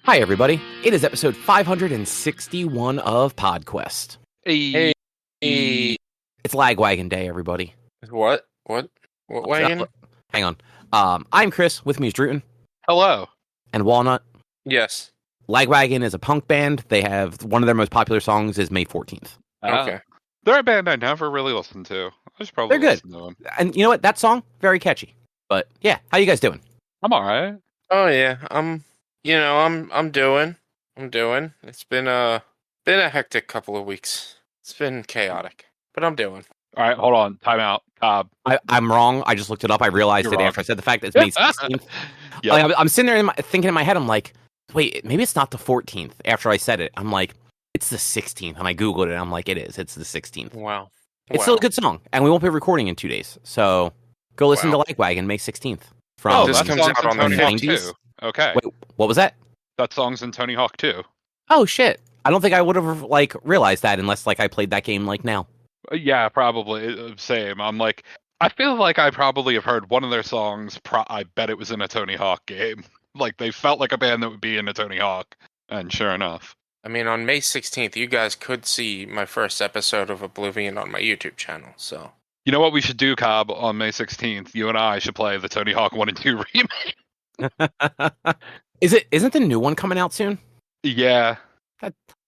Hi, everybody. It is episode 561 of PodQuest. Hey. It's Lagwagon Day, everybody. What wagon? Hang on. I'm Chris. With me is Druten. Hello. And Walnut. Yes. Lagwagon is a punk band. They have one of their most popular songs is May 14th. Okay. They're a band I never really listened to. I should probably They're good. listen to them. And you know what? That song, very catchy. But yeah, how you guys doing? I'm all right. Oh yeah. I'm doing. It's been a hectic couple of weeks. It's been chaotic, but I'm doing. All right, hold on. Time out. I'm wrong. I just looked it up. I realized You're it wrong. after I said the fact that it's May 16th. Yep. Like, I'm sitting there thinking in my head, I'm like, wait, maybe it's not the 14th. After I said it, I'm like, it's the 16th. And I Googled it. And I'm like, it is. It's the 16th. Wow. It's still a good song. And we won't be recording in 2 days. So go listen to Lagwagon May 16th. From this that comes song's out on in the Tony Hawk 90s. 2. Okay. Wait, what was that? That song's in Tony Hawk 2. Oh, shit. I don't think I would have, realized that unless, I played that game, now. Yeah, probably. Same. I'm like, I feel like I probably have heard one of their songs. I bet it was in a Tony Hawk game. Like, they felt like a band that would be in a Tony Hawk. And sure enough. I mean, on May 16th, you guys could see my first episode of Oblivion on my YouTube channel, so. You know what we should do, Cobb, on May 16th? You and I should play the Tony Hawk 1 and 2 remake. Isn't the new one coming out soon? Yeah.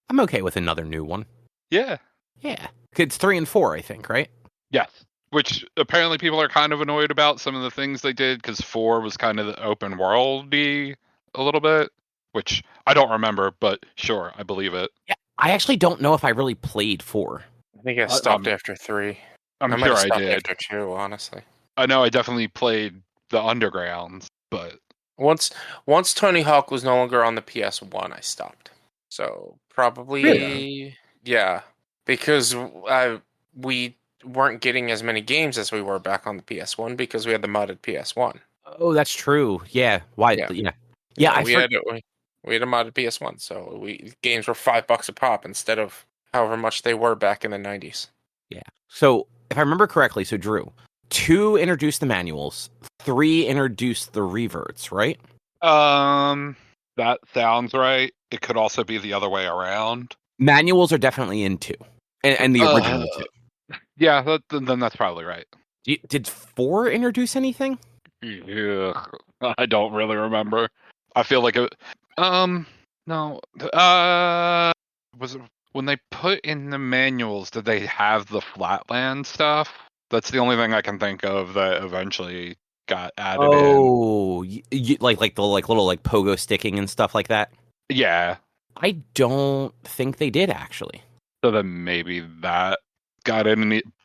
I'm okay with another new one. Yeah. Yeah. It's 3 and 4, I think, right? Yes. Which apparently people are kind of annoyed about some of the things they did, because 4 was kind of the open world-y a little bit, which I don't remember, but sure, I believe it. Yeah. I actually don't know if I really played 4. I think I stopped after 3. I'm I might sure have I stopped did. after 2, honestly. I know I definitely played the Undergrounds, but Once Tony Hawk was no longer on the PS1, I stopped. So probably, Really? yeah, because we weren't getting as many games as we were back on the PS1 because we had the modded PS1. Oh, that's true. Yeah. Why? Yeah. Yeah. we had a modded PS1, so games were $5 a pop instead of however much they were back in the 90s. Yeah. So if I remember correctly, so Drew, 2 introduced the manuals, 3 introduced the reverts, right? that sounds right. It could also be the other way around. Manuals are definitely in 2, and the original 2. Yeah, then that's probably right. Did 4 introduce anything? Yeah, I don't really remember. I feel like it. No. Was it when they put in the manuals? Did they have the Flatland stuff? That's the only thing I can think of that eventually got added in. Oh, like the little pogo sticking and stuff like that. Yeah. I don't think they did actually. So then maybe that got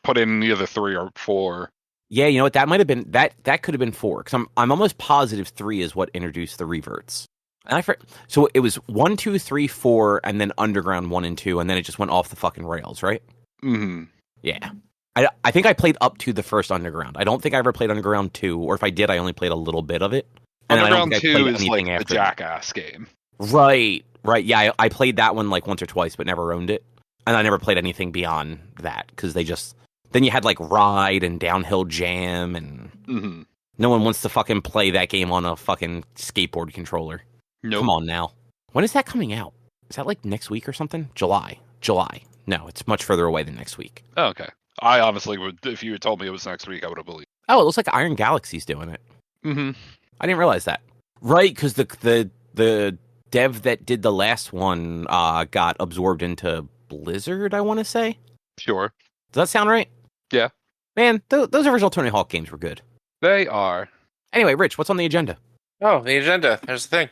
put in either 3 or 4. Yeah, you know what? That might have been that could have been 4 because I'm almost positive 3 is what introduced the reverts. And so it was 1, 2, 3, 4, and then Underground 1 and 2, and then it just went off the fucking rails, right? Mm-hmm. Yeah. I think I played up to the first Underground. I don't think I ever played Underground 2, or if I did, I only played a little bit of it. And Underground I don't think 2 I played is anything like the after Jackass game. Right. Yeah, I played that one once or twice, but never owned it. And I never played anything beyond that, because then you had Ride and Downhill Jam, and no one wants to fucking play that game on a fucking skateboard controller. Nope. Come on now. When is that coming out? Is that next week or something? July. No, it's much further away than next week. Oh, okay. I honestly would, if you had told me it was next week, I would have believed. Oh, it looks like Iron Galaxy's doing it. Mm-hmm. I didn't realize that. Right, because the dev that did the last one got absorbed into Blizzard, I want to say. Sure. Does that sound right? Yeah. Man, those original Tony Hawk games were good. They are. Anyway, Rich, what's on the agenda? Oh, the agenda. There's the thing.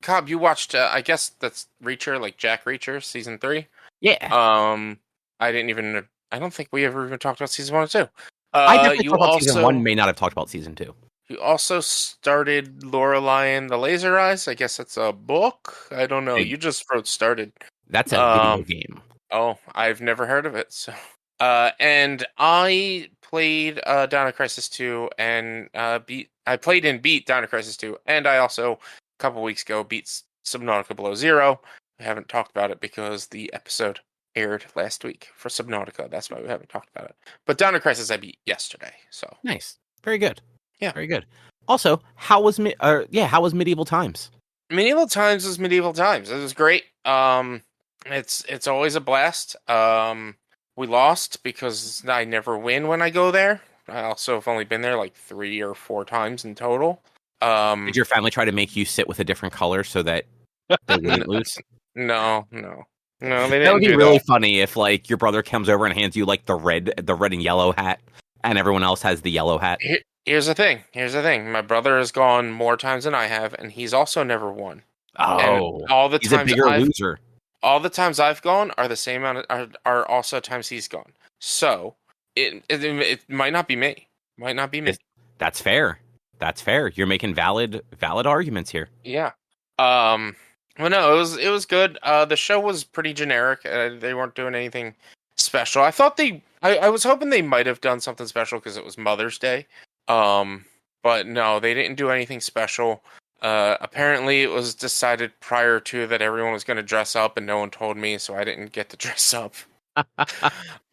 Cobb, you watched, I guess that's Reacher, Jack Reacher, season 3? Yeah. I don't think we ever even talked about season 1 or 2. I definitely talked about season 1, may not have talked about season 2. You also started Lorelei and the Laser Eyes. I guess that's a book? I don't know. You just wrote started. That's a video game. Oh, I've never heard of it. So, and I played Dino Crisis 2 and beat Dino Crisis 2, and I also, a couple weeks ago, beat Subnautica Below Zero. I haven't talked about it because the episode aired last week for Subnautica. That's why we haven't talked about it. But Dino Crisis I beat yesterday. So nice, very good. Yeah, very good. Also, how was Medieval Times? Medieval Times is Medieval Times. It was great. It's always a blast. We lost because I never win when I go there. I also have only been there like 3 or 4 times in total. Did your family try to make you sit with a different color so that they wouldn't lose? No, they didn't. That would be do really that. funny if like your brother comes over and hands you like the red and yellow hat, and everyone else has the yellow hat. Here's the thing. My brother has gone more times than I have, and he's also never won. Oh, and all the he's a times bigger loser. All the times I've gone are the same amount. Are also times he's gone. So it might not be me. Might not be me. That's fair. That's fair. You're making valid arguments here. Yeah. Well, no, it was good. The show was pretty generic. They weren't doing anything special. I thought I was hoping they might have done something special because it was Mother's Day. But no, they didn't do anything special. Apparently, it was decided prior to that everyone was going to dress up, and no one told me, so I didn't get to dress up.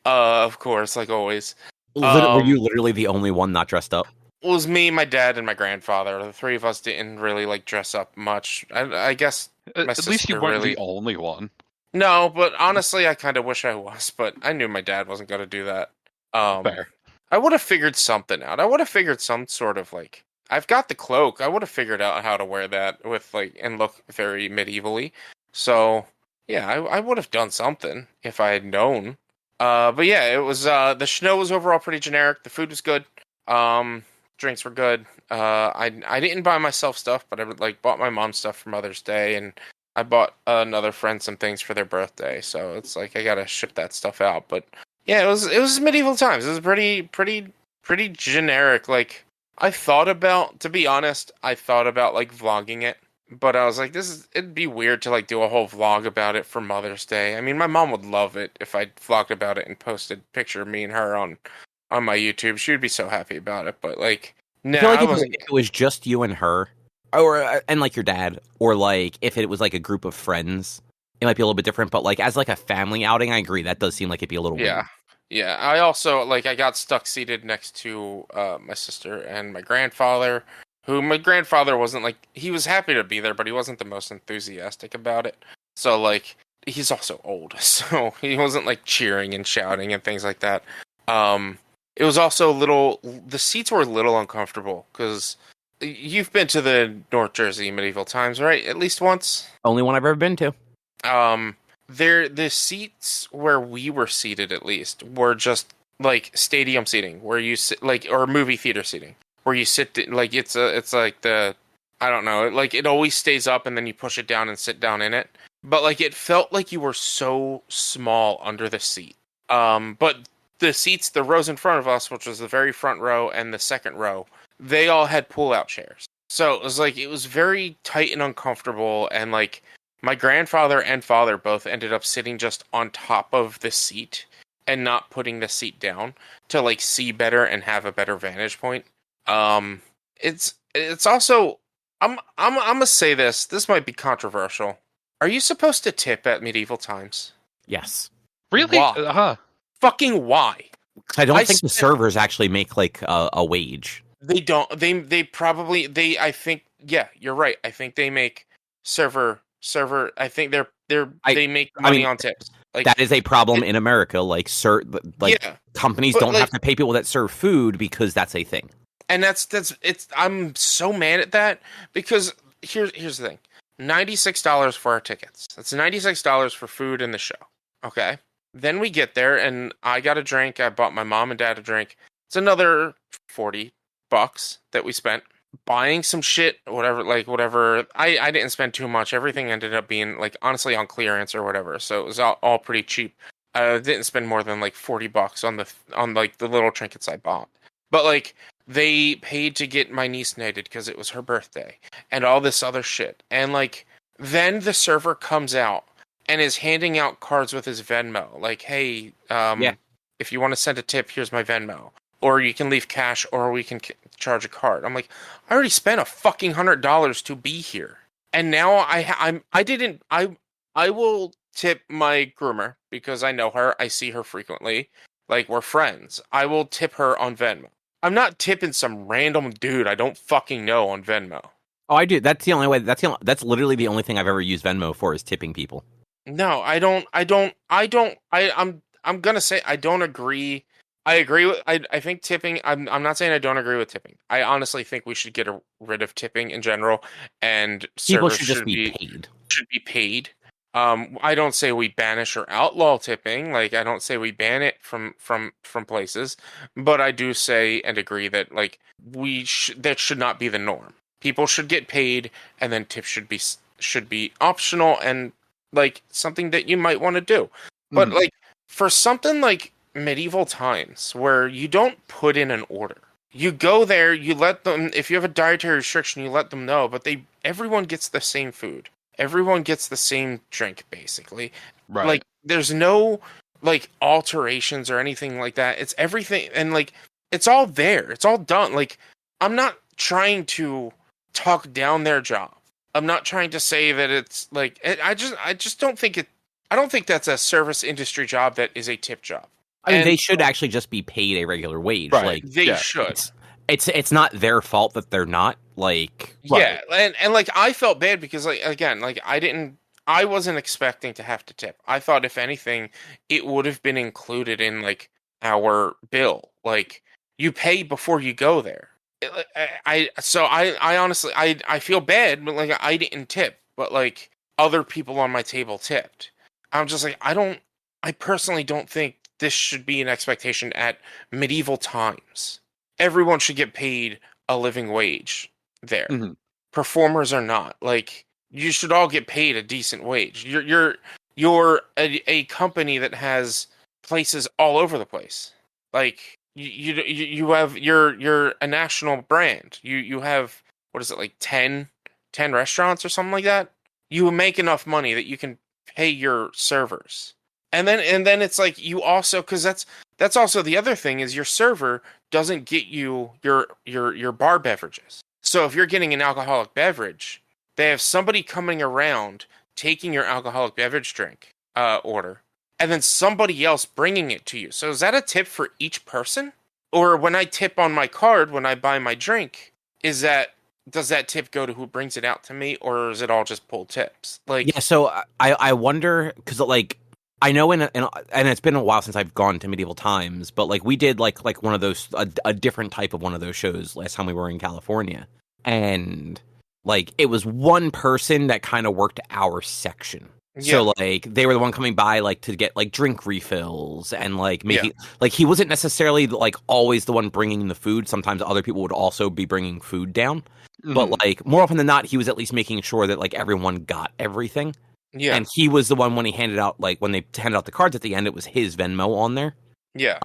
Of course, like always. Were you literally the only one not dressed up? It was me, my dad, and my grandfather. The 3 of us didn't really like dress up much. I guess my At least you weren't really... the only one. No, but honestly, I kind of wish I was. But I knew my dad wasn't going to do that. Fair. I would have figured something out. I would have figured some sort of like... I've got the cloak. I would have figured out how to wear that with like and look very medievally. So yeah, I would have done something if I had known. But yeah, it was the snow was overall pretty generic. The food was good. Drinks were good. I didn't buy myself stuff, but I like bought my mom stuff for Mother's Day, and I bought another friend some things for their birthday. So it's like I gotta ship that stuff out. But yeah, it was Medieval Times. It was pretty generic. Like to be honest, I thought about like vlogging it, but I was like, it'd be weird to like do a whole vlog about it for Mother's Day. I mean, my mom would love it if I vlogged about it and posted a picture of me and her on my YouTube. She would be so happy about it. But like, no, I feel like if it was just you and her, or and like your dad, or like if it was like a group of friends, it might be a little bit different. But like as like a family outing, I agree that does seem like it'd be a little weird. Yeah, I also, like, I got stuck seated next to my sister and my grandfather, who my grandfather wasn't, like, he was happy to be there, but he wasn't the most enthusiastic about it. So, like, he's also old, so he wasn't, like, cheering and shouting and things like that. It was also the seats were a little uncomfortable, because you've been to the North Jersey Medieval Times, right? At least once? Only one I've ever been to. The seats where we were seated, at least, were just like stadium seating, where you sit, like, or movie theater seating, where you sit, like it's like I don't know, like it always stays up and then you push it down and sit down in it. But like it felt like you were so small under the seat. But the seats, the rows in front of us, which was the very front row and the second row, they all had pull-out chairs. So it was very tight and uncomfortable, and like. My grandfather and father both ended up sitting just on top of the seat and not putting the seat down to like see better and have a better vantage point. It's also I'm gonna say this might be controversial. Are you supposed to tip at Medieval Times? Yes. Really? Why? Fucking why? I don't think the servers actually make like a wage. They don't. They probably I think yeah, you're right. I think they make server. I think they make money on tips. Like, that is a problem in America. Like, companies don't have to pay people that serve food because that's a thing. And that's I'm so mad at that because here's the thing: $96 for our tickets. That's $96 for food and the show. Okay. Then we get there and I got a drink. I bought my mom and dad a drink. It's another $40 that we spent. Buying some shit, whatever. I didn't spend too much. Everything ended up being like honestly on clearance or whatever, so it was all pretty cheap. I didn't spend more than like $40 on like the little trinkets I bought. But like they paid to get my niece knighted because it was her birthday and all this other shit. And like then the server comes out and is handing out cards with his Venmo, like, hey, if you want to send a tip, here's my Venmo. Or you can leave cash, or we can charge a card. I'm like, I already spent a fucking $100 to be here, and now I will tip my groomer because I know her, I see her frequently, like we're friends. I will tip her on Venmo. I'm not tipping some random dude I don't fucking know on Venmo. Oh, I do. That's the only way. That's literally the only thing I've ever used Venmo for is tipping people. No, I don't. I'm gonna say I don't agree. I agree with. I think tipping. I'm not saying I don't agree with tipping. I honestly think we should get rid of tipping in general, and People servers should just be paid. Should be paid. I don't say we banish or outlaw tipping. Like I don't say we ban it from places, but I do say and agree that like that should not be the norm. People should get paid, and then tips should be optional and like something that you might want to do. But like for something like medieval times where you don't put in an order. You go there, you let them, if you have a dietary restriction, you let them know, but everyone gets the same food. Everyone gets the same drink, basically. Right. Like, there's no, like, alterations or anything like that. It's everything, and, like, it's all there. It's all done. Like, I'm not trying to talk down their job. I'm not trying to say that it's, like, I just don't think I don't think that's a service industry job that is a tip job. I mean, they should actually just be paid a regular wage. Right. Like they should. It's not their fault that they're not. Like yeah, and like I felt bad because like again, like I wasn't expecting to have to tip. I thought if anything, it would have been included in like our bill. Like you pay before you go there. I honestly I feel bad, but like I didn't tip, but like other people on my table tipped. I'm just like I personally don't think this should be an expectation at medieval times. Everyone should get paid a living wage there. Mm-hmm. Performers are not. Like, you should all get paid a decent wage. You're a company that has places all over the place. Like, you're a national brand. You have, what is it, like 10 restaurants or something like that? You make enough money that you can pay your servers. And then it's like you also, because that's also the other thing is your server doesn't get you your bar beverages. So if you're getting an alcoholic beverage, they have somebody coming around taking your alcoholic beverage drink order, and then somebody else bringing it to you. So is that a tip for each person? Or when I tip on my card when I buy my drink, does that tip go to who brings it out to me, or is it all just pulled tips? Like yeah, so I wonder because like. I know, and it's been a while since I've gone to medieval times, but like we did like one of those a different type of one of those shows last time we were in California, and like it was one person that kind of worked our section. Yeah. So like they were the one coming by like to get like drink refills and like making like he wasn't necessarily like always the one bringing the food. Sometimes other people would also be bringing food down, but like more often than not, he was at least making sure that like everyone got everything. Yeah, and he was the one when he handed out like when they handed out the cards at the end, it was his Venmo on there. Yeah.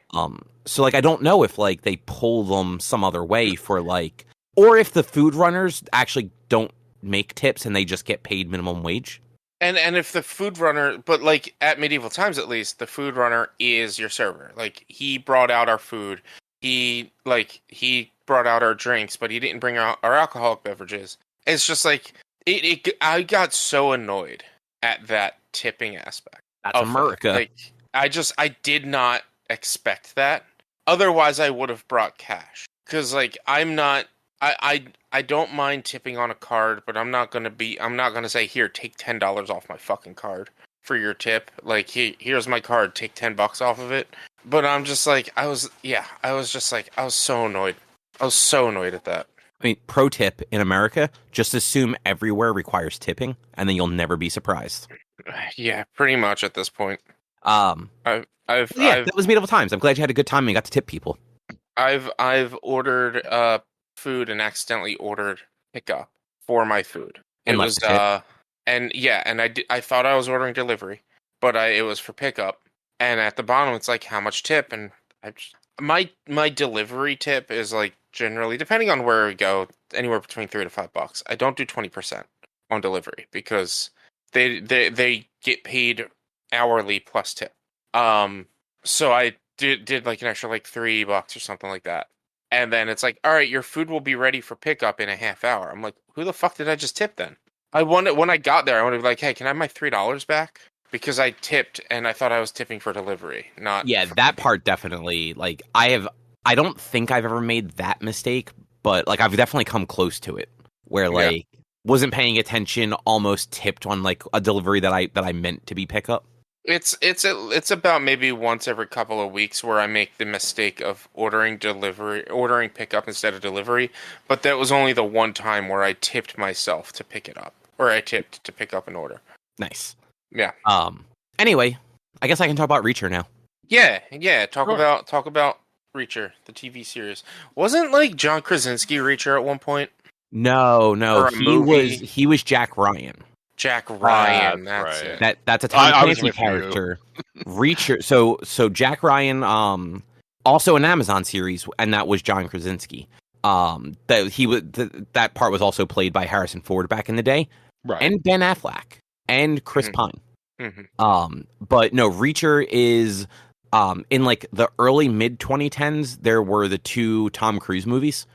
So like I don't know if like they pull them some other way for like, or if the food runners actually don't make tips and they just get paid minimum wage. And if the food runner, but like at medieval times at least, the food runner is your server. Like he brought out our food, he brought out our drinks, but he didn't bring out our alcoholic beverages. It's just like I got so annoyed at that tipping aspect. That's America. Like, I did not expect that. Otherwise, I would have brought cash. Because, like, I'm not... I don't mind tipping on a card, but I'm not gonna say, here, take $10 off my fucking card for your tip. Like, here's my card, take $10 off of it. But I'm just like, I was so annoyed. I was so annoyed at that. I mean, pro tip in America, just assume everywhere requires tipping, and then you'll never be surprised. Yeah, pretty much at this point. That was medieval times. I'm glad you had a good time and you got to tip people. I've ordered food and accidentally ordered pickup for my food. And it was I thought I was ordering delivery, but it was for pickup. And at the bottom, it's like how much tip, and my delivery tip is like. Generally, depending on where we go, anywhere between $3 to $5. I don't do 20% on delivery because they get paid hourly plus tip. So I did like an extra like $3 or something like that, and then it's like, all right, your food will be ready for pickup in a half hour. I'm like, who the fuck did I just tip then? I wanted when I got there, I wanted to be like, hey, can I have my $3 back? Because I tipped and I thought I was tipping for delivery, not that part definitely like I don't think I've ever made that mistake, but like I've definitely come close to it. where like wasn't paying attention, almost tipped on like a delivery that I meant to be pickup. It's about maybe once every couple of weeks where I make the mistake of ordering pickup instead of delivery, but that was only the one time where I tipped myself to pick it up, or I tipped to pick up an order. Nice. Yeah. Anyway, I guess I can talk about Reacher now. Yeah. Talk about Reacher, the TV series. Wasn't like John Krasinski Reacher at one point? No, he was Jack Ryan. Jack Ryan, that's right. it. That's a Tom Clancy with character. Reacher. So Jack Ryan, also an Amazon series, and that was John Krasinski. That part was also played by Harrison Ford back in the day, Right. and Ben Affleck and Chris Pine. Mm-hmm. But no, Reacher is in like the early mid 2010s. There were the two Tom Cruise movies,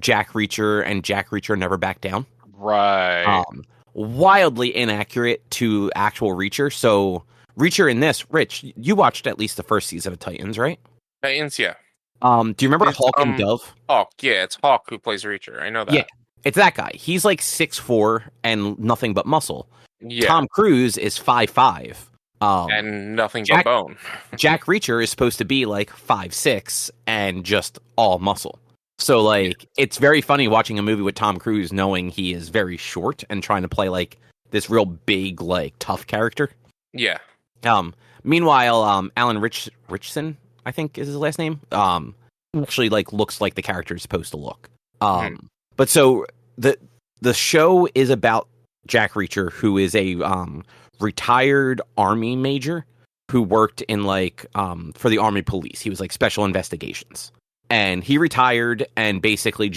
Jack Reacher and Jack Reacher Never Back Down. Right. Wildly inaccurate to actual Reacher. So Reacher in this, Rich, you watched at least the first season of Titans, right? Titans, yeah. Do you remember Hawk and Dove? Hawk, yeah, it's Hawk who plays Reacher. I know that. Yeah, it's that guy. He's like 6'4" and nothing but muscle. Yeah. Tom Cruise is 5'5". And nothing but bone. Jack Reacher is supposed to be like 5'6" and just all muscle. So, like, it's very funny watching a movie with Tom Cruise knowing he is very short and trying to play, like, this real big, like, tough character. Yeah. Meanwhile, Alan Richson, I think is his last name, actually, like, looks like the character is supposed to look. But so, the show is about Jack Reacher, who is a retired Army major who worked in, like, for the Army Police. He was, like, special investigations. And he retired and basically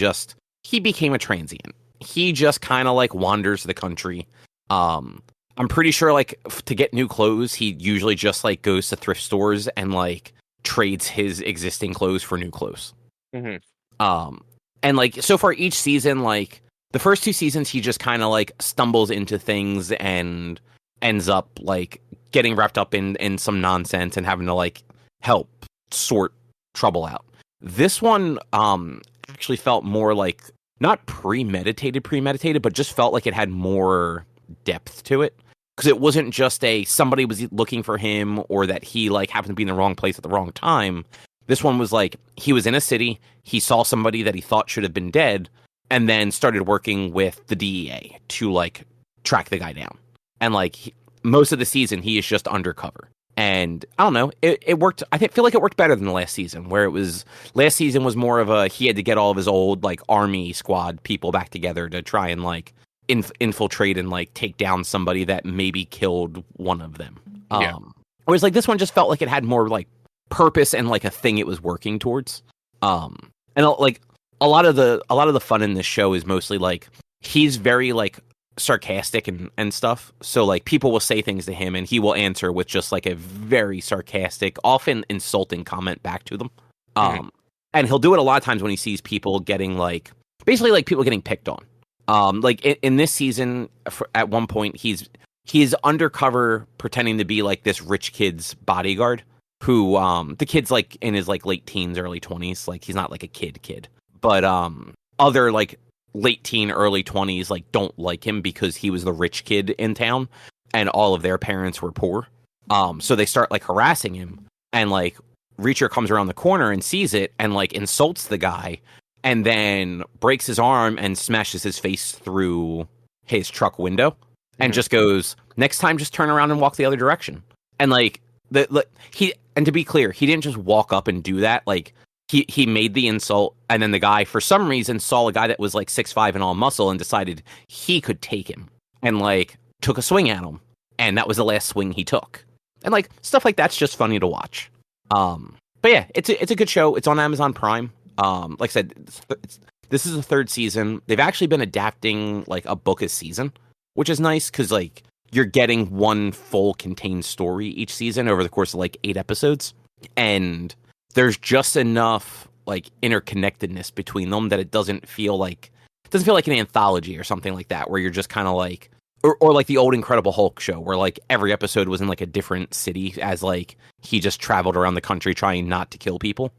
he became a transient. He just kind of like wanders the country. I'm pretty sure like to get new clothes, he usually just like goes to thrift stores and like trades his existing clothes for new clothes. Mm-hmm. And like so far each season, like the first two seasons, he just kind of like stumbles into things and ends up like getting wrapped up in some nonsense and having to like help sort trouble out. This one actually felt more like not premeditated, but just felt like it had more depth to it. Because it wasn't just somebody was looking for him or that he like happened to be in the wrong place at the wrong time. This one was like he was in a city, he saw somebody that he thought should have been dead, and then started working with the DEA to like track the guy down. And like most of the season, he is just undercover. And I don't know, it worked. I feel like it worked better than the last season, where last season was more of he had to get all of his old like army squad people back together to try and like infiltrate and like take down somebody that maybe killed one of them. Whereas like this one just felt like it had more like purpose and like a thing it was working towards. And like a lot of the fun in this show is mostly like he's very like sarcastic and stuff, so like people will say things to him and he will answer with just like a very sarcastic, often insulting comment back to them. And he'll do it a lot of times when he sees people getting like basically like people getting picked on. Like in this season, at one point he's undercover pretending to be like this rich kid's bodyguard who the kid's like in his like late teens, early 20s, like he's not like a kid, but other like late teen, early 20s, like don't like him because he was the rich kid in town and all of their parents were poor. So they start like harassing him, and like Reacher comes around the corner and sees it and like insults the guy and then breaks his arm and smashes his face through his truck window and just goes, next time just turn around and walk the other direction. And like and to be clear, he didn't just walk up and do that. Like He made the insult, and then the guy, for some reason, saw a guy that was like 6'5" and all muscle and decided he could take him and like took a swing at him. And that was the last swing he took. And like stuff like that's just funny to watch. But yeah, it's a good show. It's on Amazon Prime. Like I said, this is the third season. They've actually been adapting like a book a season, which is nice because like you're getting one full contained story each season over the course of like 8 episodes. And there's just enough like interconnectedness between them that it doesn't feel like an anthology or something like that, where you're just kind of like, or like the old Incredible Hulk show, where like every episode was in like a different city as like he just traveled around the country trying not to kill people.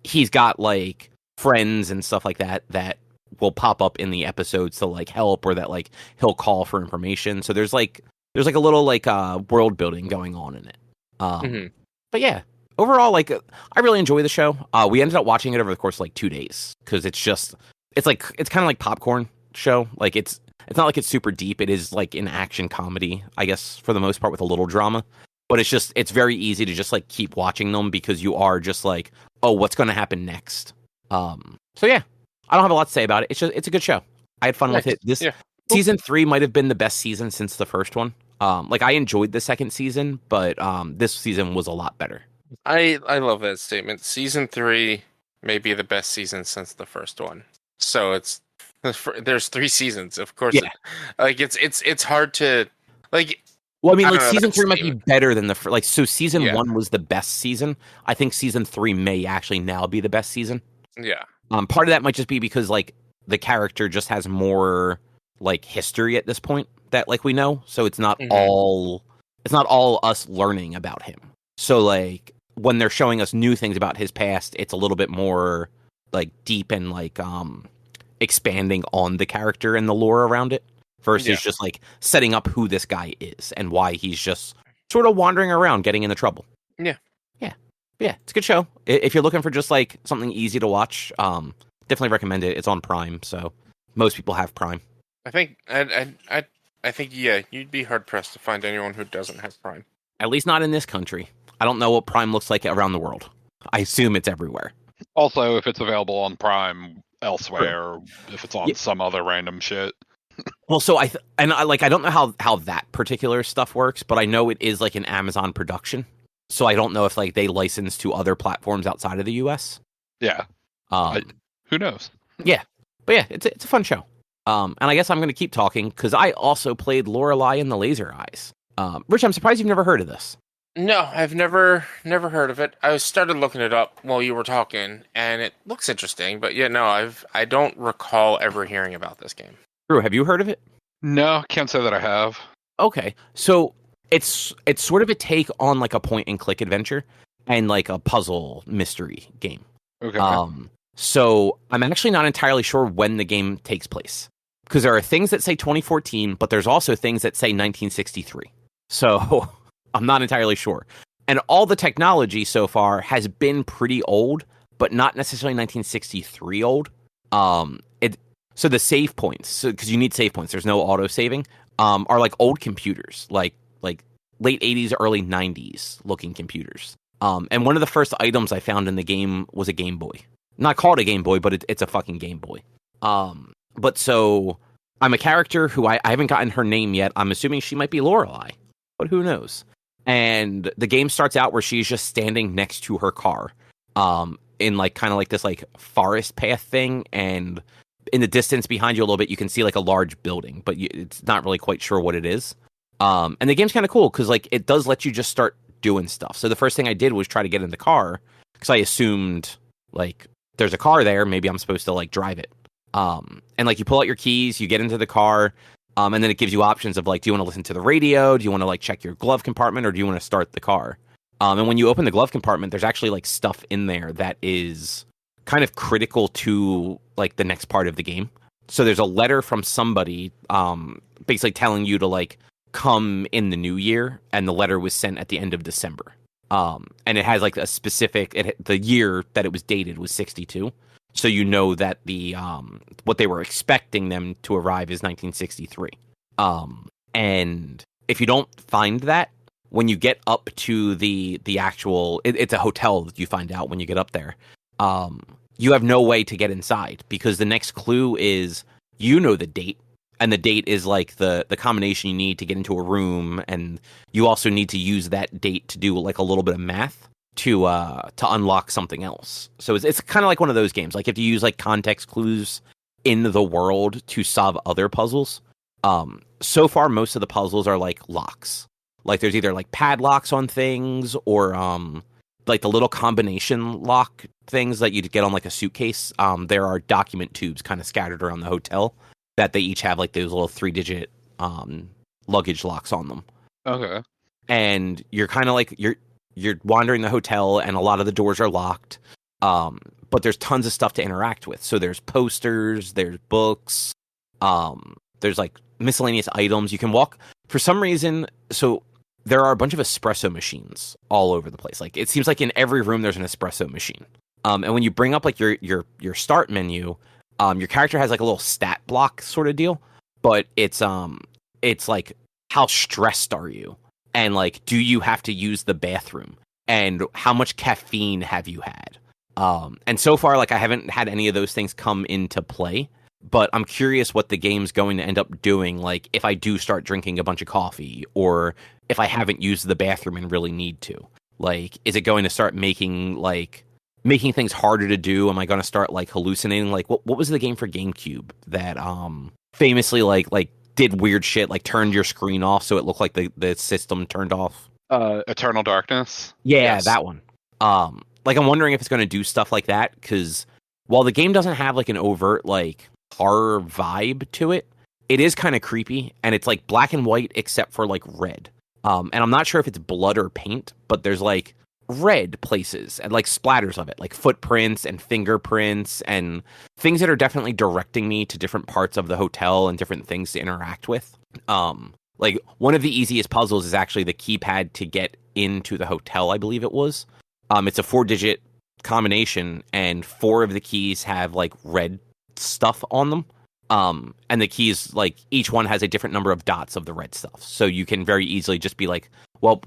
He's got like friends and stuff like that will pop up in the episodes to like help, or that like he'll call for information. So there's like a little like world building going on in it. But yeah, overall, like I really enjoy the show. We ended up watching it over the course of like 2 days because it's kind of like popcorn show. Like it's not like it's super deep. It is like an action comedy, I guess, for the most part, with a little drama. But it's very easy to just like keep watching them because you are just like, oh, what's going to happen next? So yeah, I don't have a lot to say about it. It's a good show. I had fun with it. Season 3 might have been the best season since the first one. Like I enjoyed the second season, but this season was a lot better. I love that statement. Season 3 may be the best season since the first one. So there's 3 seasons, of course. Yeah. It's hard to like. Well, I mean, like season 3 might be better than season 1 was the best season. I think season 3 may actually now be the best season. Yeah. Part of that might just be because like the character just has more like history at this point that like we know, so it's not all us learning about him. So like when they're showing us new things about his past, it's a little bit more like deep and like expanding on the character and the lore around it versus just like setting up who this guy is and why he's just sort of wandering around getting into trouble. Yeah, it's a good show. If you're looking for just like something easy to watch, definitely recommend it. It's on Prime, so most people have Prime. I think you'd be hard pressed to find anyone who doesn't have Prime. At least not in this country. I don't know what Prime looks like around the world. I assume it's everywhere. Also, if it's available on Prime elsewhere, or if it's on some other random shit. Well, so I don't know how that particular stuff works, but I know it is like an Amazon production. So I don't know if like they license to other platforms outside of the US. Yeah. Who knows? Yeah. But yeah, it's a fun show. And I guess I'm going to keep talking because I also played Lorelei and the Laser Eyes. Rich, I'm surprised you've never heard of this. No, I've never heard of it. I started looking it up while you were talking, and it looks interesting. But yeah, no, I don't recall ever hearing about this game. Drew, have you heard of it? No, can't say that I have. Okay, so it's sort of a take on like a point and click adventure and like a puzzle mystery game. Okay. So I'm actually not entirely sure when the game takes place because there are things that say 2014, but there's also things that say 1963. So I'm not entirely sure. And all the technology so far has been pretty old, but not necessarily 1963 old. So the save points, because you need save points, there's no auto saving, are like old computers, like late 80s, early 90s looking computers. And one of the first items I found in the game was a Game Boy. Not called a Game Boy, but it's a fucking Game Boy. But so I'm a character who I haven't gotten her name yet. I'm assuming she might be Lorelei, but who knows? And the game starts out where she's just standing next to her car, in like kind of like this like forest path thing, and in the distance behind you a little bit, you can see like a large building, but it's not really quite sure what it is. And the game's kind of cool because like it does let you just start doing stuff. So the first thing I did was try to get in the car because I assumed like there's a car there, maybe I'm supposed to like drive it. And like you pull out your keys, you get into the car, and then it gives you options of like, do you want to listen to the radio? Do you want to like check your glove compartment, or do you want to start the car? And when you open the glove compartment, there's actually like stuff in there that is kind of critical to like the next part of the game. So there's a letter from somebody, basically telling you to like come in the new year, and the letter was sent at the end of December. And it has like a specific, the year that it was dated was 62. So you know that the what they were expecting them to arrive is 1963. And if you don't find that, when you get up to the actual, it's a hotel that you find out when you get up there. You have no way to get inside because the next clue is, you know, the date, and the date is like the combination you need to get into a room, and you also need to use that date to do like a little bit of math to unlock something else. So it's kind of like one of those games. Like if you use like context clues in the world to solve other puzzles. So far, most of the puzzles are like locks. Like there's either like padlocks on things or like the little combination lock things that you'd get on like a suitcase. There are document tubes kind of scattered around the hotel that they each have like those little 3-digit luggage locks on them. Okay. And you're kind of like you're wandering the hotel, and a lot of the doors are locked. but there's tons of stuff to interact with. So there's posters, there's books, there's like miscellaneous items. You can walk for some reason. So there are a bunch of espresso machines all over the place. Like it seems like in every room there's an espresso machine. And when you bring up like your start menu, your character has like a little stat block sort of deal, but it's like how stressed are you, and like do you have to use the bathroom, and how much caffeine have you had? And so far, like I haven't had any of those things come into play, but I'm curious what the game's going to end up doing. Like if I do start drinking a bunch of coffee, or if I haven't used the bathroom and really need to, like, is it going to start making things harder to do? Am I going to start like hallucinating? Like what was the game for GameCube that famously like did weird shit, like turned your screen off so it looked like the system turned off? Eternal Darkness. Yeah, Yes. that one. Like I'm wondering if it's going to do stuff like that, because while the game doesn't have like an overt like horror vibe to it, it is kind of creepy, and it's like black and white except for like red. And I'm not sure if it's blood or paint, but there's like red places and like splatters of it, like footprints and fingerprints and things that are definitely directing me to different parts of the hotel and different things to interact with. Like one of the easiest puzzles is actually the keypad to get into the hotel, I believe it was. It's a 4-digit combination, and 4 of the keys have like red stuff on them. And the keys, like each one has a different number of dots of the red stuff. So you can very easily just be like, well,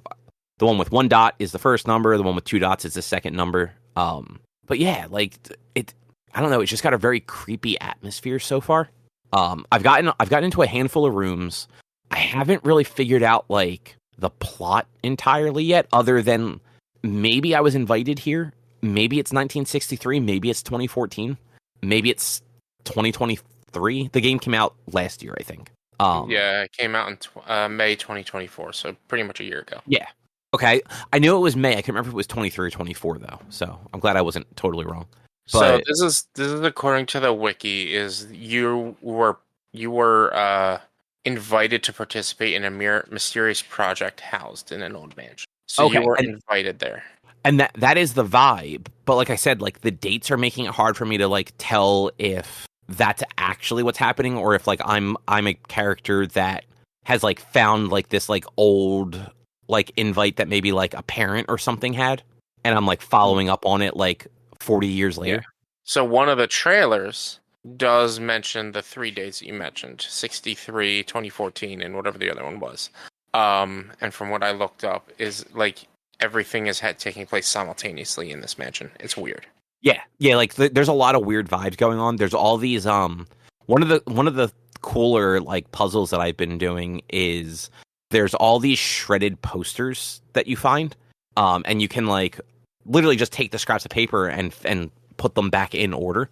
the one with 1 dot is the first number, the one with 2 dots is the second number. But yeah, like I don't know, it's just got a very creepy atmosphere so far. I've gotten into a handful of rooms. I haven't really figured out like the plot entirely yet, other than maybe I was invited here. Maybe it's 1963. Maybe it's 2014. Maybe it's 2023. The game came out last year, I think. Yeah, it came out in May 2024, so pretty much a year ago. Yeah. Okay. I knew it was May. I can't remember if it was 23 or 24 though. So I'm glad I wasn't totally wrong. So this is according to the wiki. Is you were invited to participate in a mysterious project housed in an old mansion. So Okay, you were invited there. And that is the vibe. But like I said, like the dates are making it hard for me to like tell if that's actually what's happening, or if like I'm a character that has like found like this like old like invite that maybe like a parent or something had, and I'm like following up on it like 40 years later. Yeah. So one of the trailers does mention the 3 dates that you mentioned, 63, 2014, and whatever the other one was. And from what I looked up, is like everything is taking place simultaneously in this mansion. It's weird. Yeah, like there's a lot of weird vibes going on. There's all these one of the cooler like puzzles that I've been doing is there's all these shredded posters that you find, and you can like literally just take the scraps of paper and put them back in order.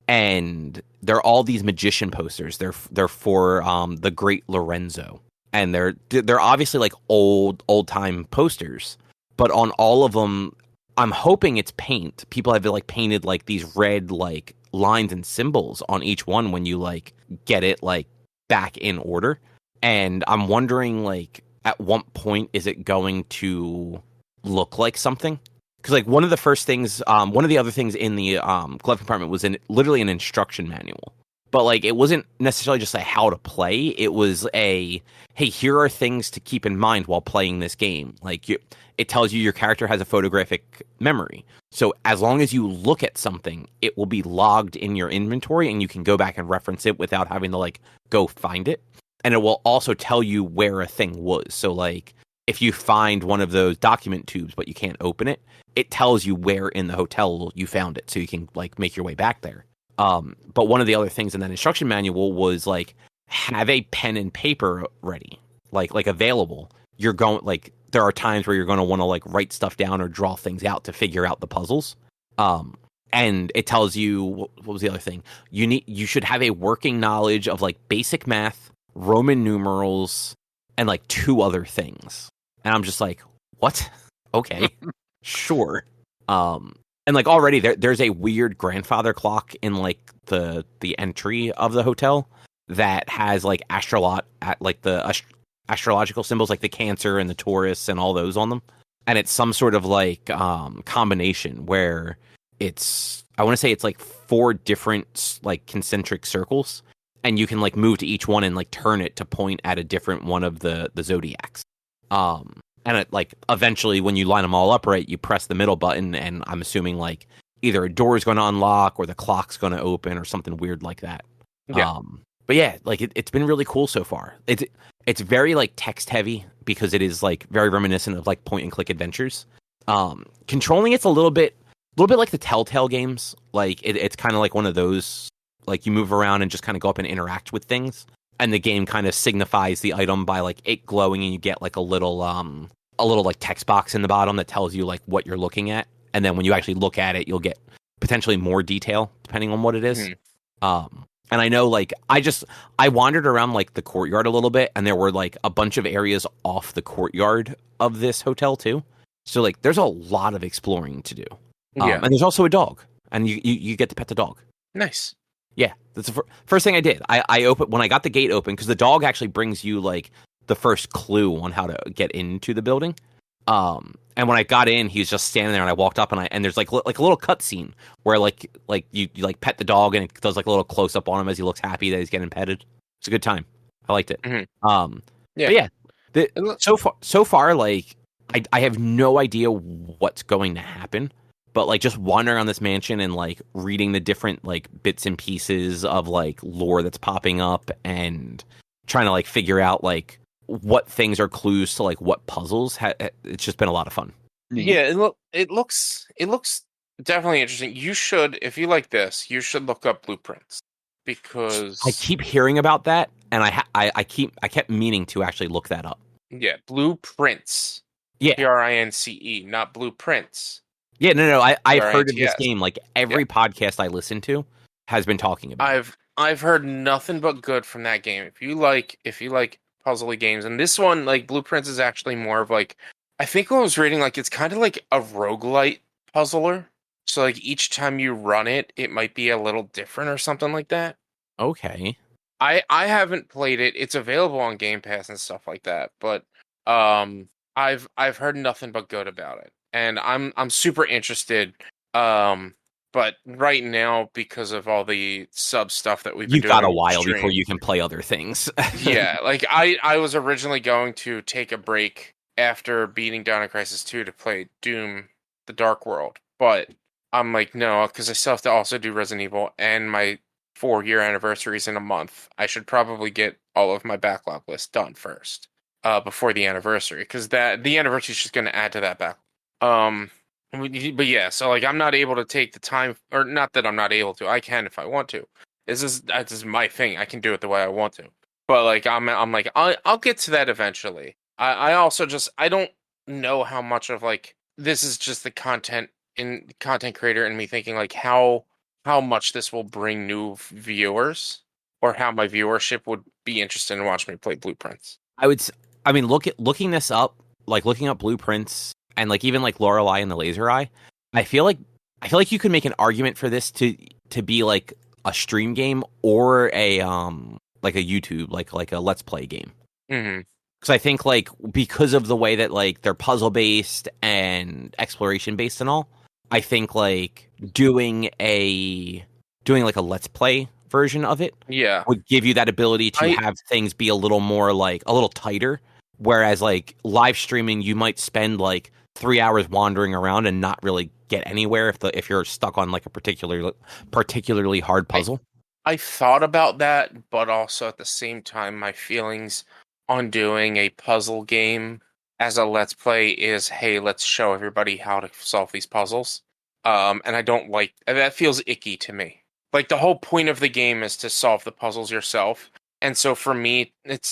And they're all these magician posters. They're for the Great Lorenzo, and they're obviously like old time posters, but on all of them, I'm hoping it's paint. People have like painted like these red like lines and symbols on each one when you like get it like back in order. And I'm wondering like at what point is it going to look like something? Because like one of the other things in the glove compartment was literally an instruction manual. But like it wasn't necessarily just a how to play. It was a, hey, here are things to keep in mind while playing this game. Like it tells you your character has a photographic memory. So as long as you look at something, it will be logged in your inventory, and you can go back and reference it without having to like go find it. And it will also tell you where a thing was. So like if you find one of those document tubes but you can't open it, it tells you where in the hotel you found it, so you can like make your way back there. But one of the other things in that instruction manual was like have a pen and paper ready, like available. You're going like there are times where you're going to want to like write stuff down or draw things out to figure out the puzzles. And it tells you what was the other thing? You should have a working knowledge of like basic math, Roman numerals, and like 2 other things. And I'm just like, what? Okay, sure. And like already there's a weird grandfather clock in like the entry of the hotel that has like astrological symbols like the Cancer and the Taurus and all those on them. And it's some sort of like combination where I want to say it's like 4 different like concentric circles, and you can like move to each one and like turn it to point at a different one of the zodiacs. And it like eventually when you line them all up right, you press the middle button, and I'm assuming like either a door is going to unlock or the clock's going to open or something weird like that. Yeah. But yeah, like it's been really cool so far. It's very like text heavy because it is like very reminiscent of like point and click adventures. Controlling it's a little bit like the Telltale games. Like it's kind of like one of those, like you move around and just kind of go up and interact with things, and the game kind of signifies the item by like it glowing, and you get like a little like text box in the bottom that tells you like what you're looking at, and then when you actually look at it, you'll get potentially more detail depending on what it is. And I know, like, I wandered around, like, the courtyard a little bit, and there were, like, a bunch of areas off the courtyard of this hotel, too. So, like, there's a lot of exploring to do. And there's also a dog, and you get to pet the dog. Nice. Yeah, that's the first thing I did. When I got the gate open, because the dog actually brings you, like, the first clue on how to get into the building. And when I got in, he was just standing there, and I walked up, and there's like a little cutscene where like you like pet the dog, and it does like a little close up on him as he looks happy that he's getting petted. It's a good time. I liked it. Mm-hmm. Yeah. But yeah, so far, like I have no idea what's going to happen, but like just wandering around this mansion and like reading the different like bits and pieces of like lore that's popping up, and trying to like figure out like what things are clues to like what puzzles. It's just been a lot of fun. Yeah, it looks definitely interesting. You should, if you like this, you should look up blueprints, because I keep hearing about that, and I kept meaning to actually look that up. Yeah, blueprints. Yeah, PRINCE, not blueprints. Yeah, no, I've heard of this game. Like every podcast I listen to has been talking about it. I've heard nothing but good from that game. If you like puzzly games, and this one, like Blueprints, is actually more of like, I think when I was reading, like it's kind of like a roguelite puzzler. So like each time you run it, it might be a little different or something like that. Okay. I haven't played it. It's available on Game Pass and stuff like that, but I've heard nothing but good about it, and I'm super interested. But right now, because of all the sub stuff that we've been You've doing, got a while before you can play other things. Yeah, like I was originally going to take a break after beating Dino Crisis 2 to play Doom: The Dark World, but I'm like, no, because I still have to also do Resident Evil, and my 4-year anniversary is in a month. I should probably get all of my backlog list done first, before the anniversary, because the anniversary is just going to add to that backlog. But yeah, so like I'm not able to take the time, or not that I'm not able to. I can if I want to. This is my thing. I can do it the way I want to. But like I'm like I'll get to that eventually. I also just I don't know how much of like this is just the content creator and me thinking like how much this will bring new viewers, or how my viewership would be interested in watching me play Blueprints. I mean, looking this up, like looking up Blueprints, and like even like Lorelei and the Laser Eye, I feel like you could make an argument for this to be like a stream game, or a like a YouTube like a Let's Play game. Mm-hmm. Because I think like because of the way that like they're puzzle based and exploration based and all, I think like doing like a Let's Play version of it would give you that ability to have things be a little more like a little tighter. Whereas like live streaming, you might spend like 3 hours wandering around and not really get anywhere if you're stuck on like a particularly hard puzzle. I thought about that, but also at the same time, my feelings on doing a puzzle game as a Let's Play is, hey, let's show everybody how to solve these puzzles. And I don't like that. Feels icky to me. Like the whole point of the game is to solve the puzzles yourself. And so for me, it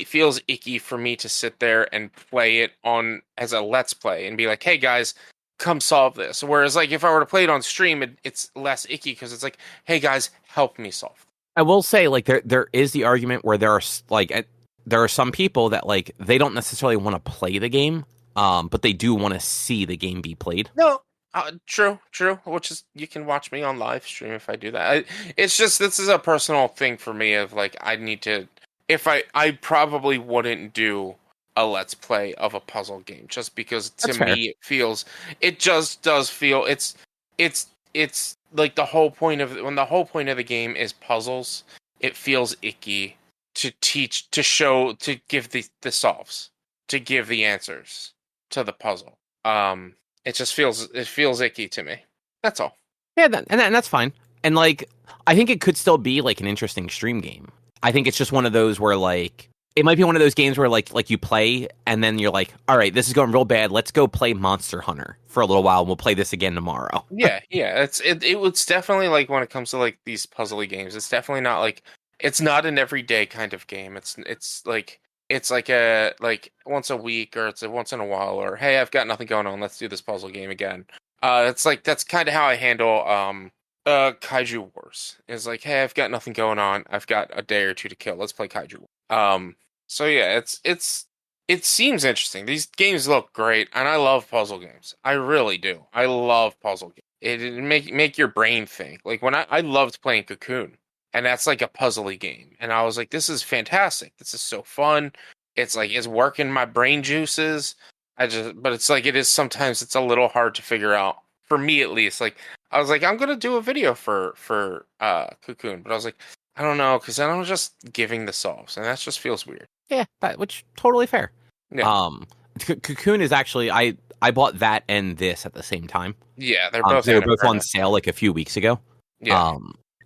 feels icky for me to sit there and play it on as a Let's Play and be like, hey guys, come solve this. Whereas like if I were to play it on stream, it's less icky because it's like, hey guys, help me solve. I will say like there is the argument where there are some people that like they don't necessarily want to play the game, but they do want to see the game be played. No. True. Which is, you can watch me on live stream if I do that. It's just, this is a personal thing for me of like, I need to, if I probably wouldn't do a Let's Play of a puzzle game just because to me it just does feel, it's it's like the whole point of the game is puzzles. It feels icky to teach, to show, to give the solves, to give the answers to the puzzle. It just feels icky to me. That's all. Yeah, and that's fine. And like, I think it could still be like an interesting stream game. I think it's just one of those where like it might be one of those games where like you play and then you're like, all right, this is going real bad. Let's go play Monster Hunter for a little while and we'll play this again tomorrow. Yeah. It's definitely like when it comes to like these puzzly games, it's definitely not like, it's not an everyday kind of game. It's like a like once a week, or it's a once in a while, or hey, I've got nothing going on, let's do this puzzle game again. It's like that's kind of how I handle Kaiju Wars. It's like, hey, I've got nothing going on, I've got a day or two to kill, let's play Kaiju Wars. So yeah, it seems interesting. These games look great, and I love puzzle games. I really do. I love puzzle games. It make your brain think. Like when I loved playing Cocoon, and that's like a puzzly game, and I was like, this is fantastic. This is so fun. It's like it's working my brain juices. But it's like sometimes it's a little hard to figure out, for me at least. Like I was like, I'm gonna do a video for Cocoon, but I was like, I don't know, because then I'm just giving the solves, and that just feels weird. Yeah, which totally fair. Yeah. Cocoon is actually I bought that and this at the same time. Yeah, they're both on sale like a few weeks ago. Yeah.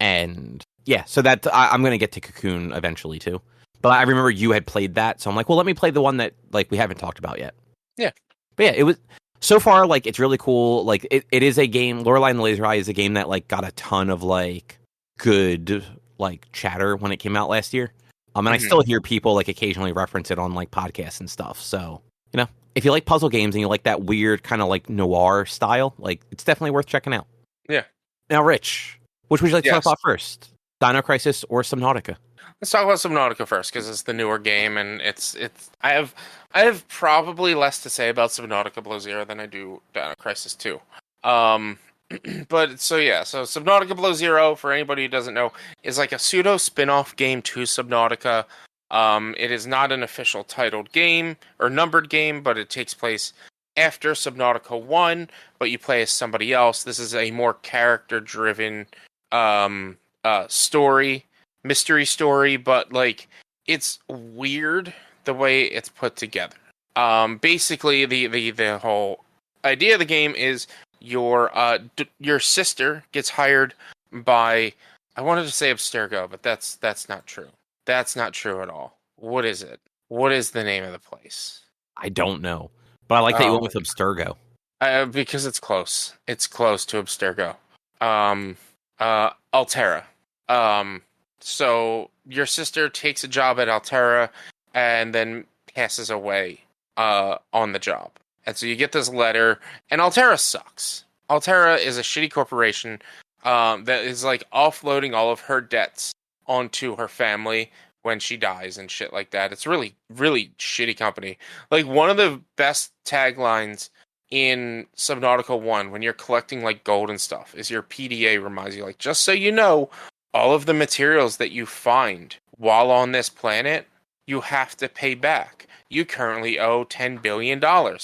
And yeah, so that I'm gonna get to Cocoon eventually too. But I remember you had played that, so I'm like, well, let me play the one that like we haven't talked about yet. Yeah. But yeah, it was so far like it's really cool. Like it is a game. Lorelei and the Laser Eye is a game that like got a ton of like good like chatter when it came out last year. And I still hear people like occasionally reference it on like podcasts and stuff. So, you know, if you like puzzle games and you like that weird kind of like noir style, like it's definitely worth checking out. Yeah. Now, Rich, which would you like to talk about first? Dino Crisis or Subnautica? Let's talk about Subnautica first, because it's the newer game, and it's. I have probably less to say about Subnautica Below Zero than I do Dino Crisis 2. But so Subnautica Below Zero, for anybody who doesn't know, is like a pseudo spin-off game to Subnautica. It is not an official titled game or numbered game, but it takes place after Subnautica 1, but you play as somebody else. This is a more character-driven story, mystery story, but like it's weird the way it's put together. Basically the whole idea of the game is your sister gets hired by, I wanted to say Abstergo, but that's not true. That's not true at all. What is it? What is the name of the place? I don't know, but I like that you went with Abstergo. Because it's close. It's close to Abstergo. Altera. So your sister takes a job at Altera and then passes away on the job. And so you get this letter, and Altera sucks. Altera is a shitty corporation that is like offloading all of her debts onto her family when she dies and shit like that. It's really, really shitty company. Like one of the best taglines in Subnautica 1 when you're collecting like gold and stuff is your PDA reminds you, like, just so you know, all of the materials that you find while on this planet, you have to pay back. You currently owe $10 billion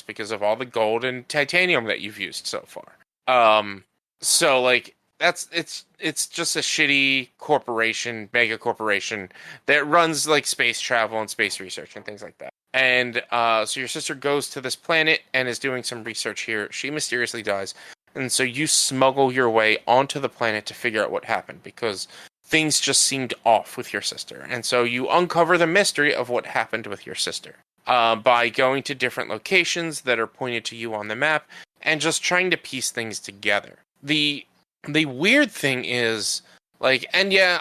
because of all the gold and titanium that you've used so far. So like it's just a shitty corporation, mega corporation that runs like space travel and space research and things like that. And so your sister goes to this planet and is doing some research here. She mysteriously dies. And so you smuggle your way onto the planet to figure out what happened, because things just seemed off with your sister. And so you uncover the mystery of what happened with your sister by going to different locations that are pointed to you on the map and just trying to piece things together. The weird thing is, like, and yeah,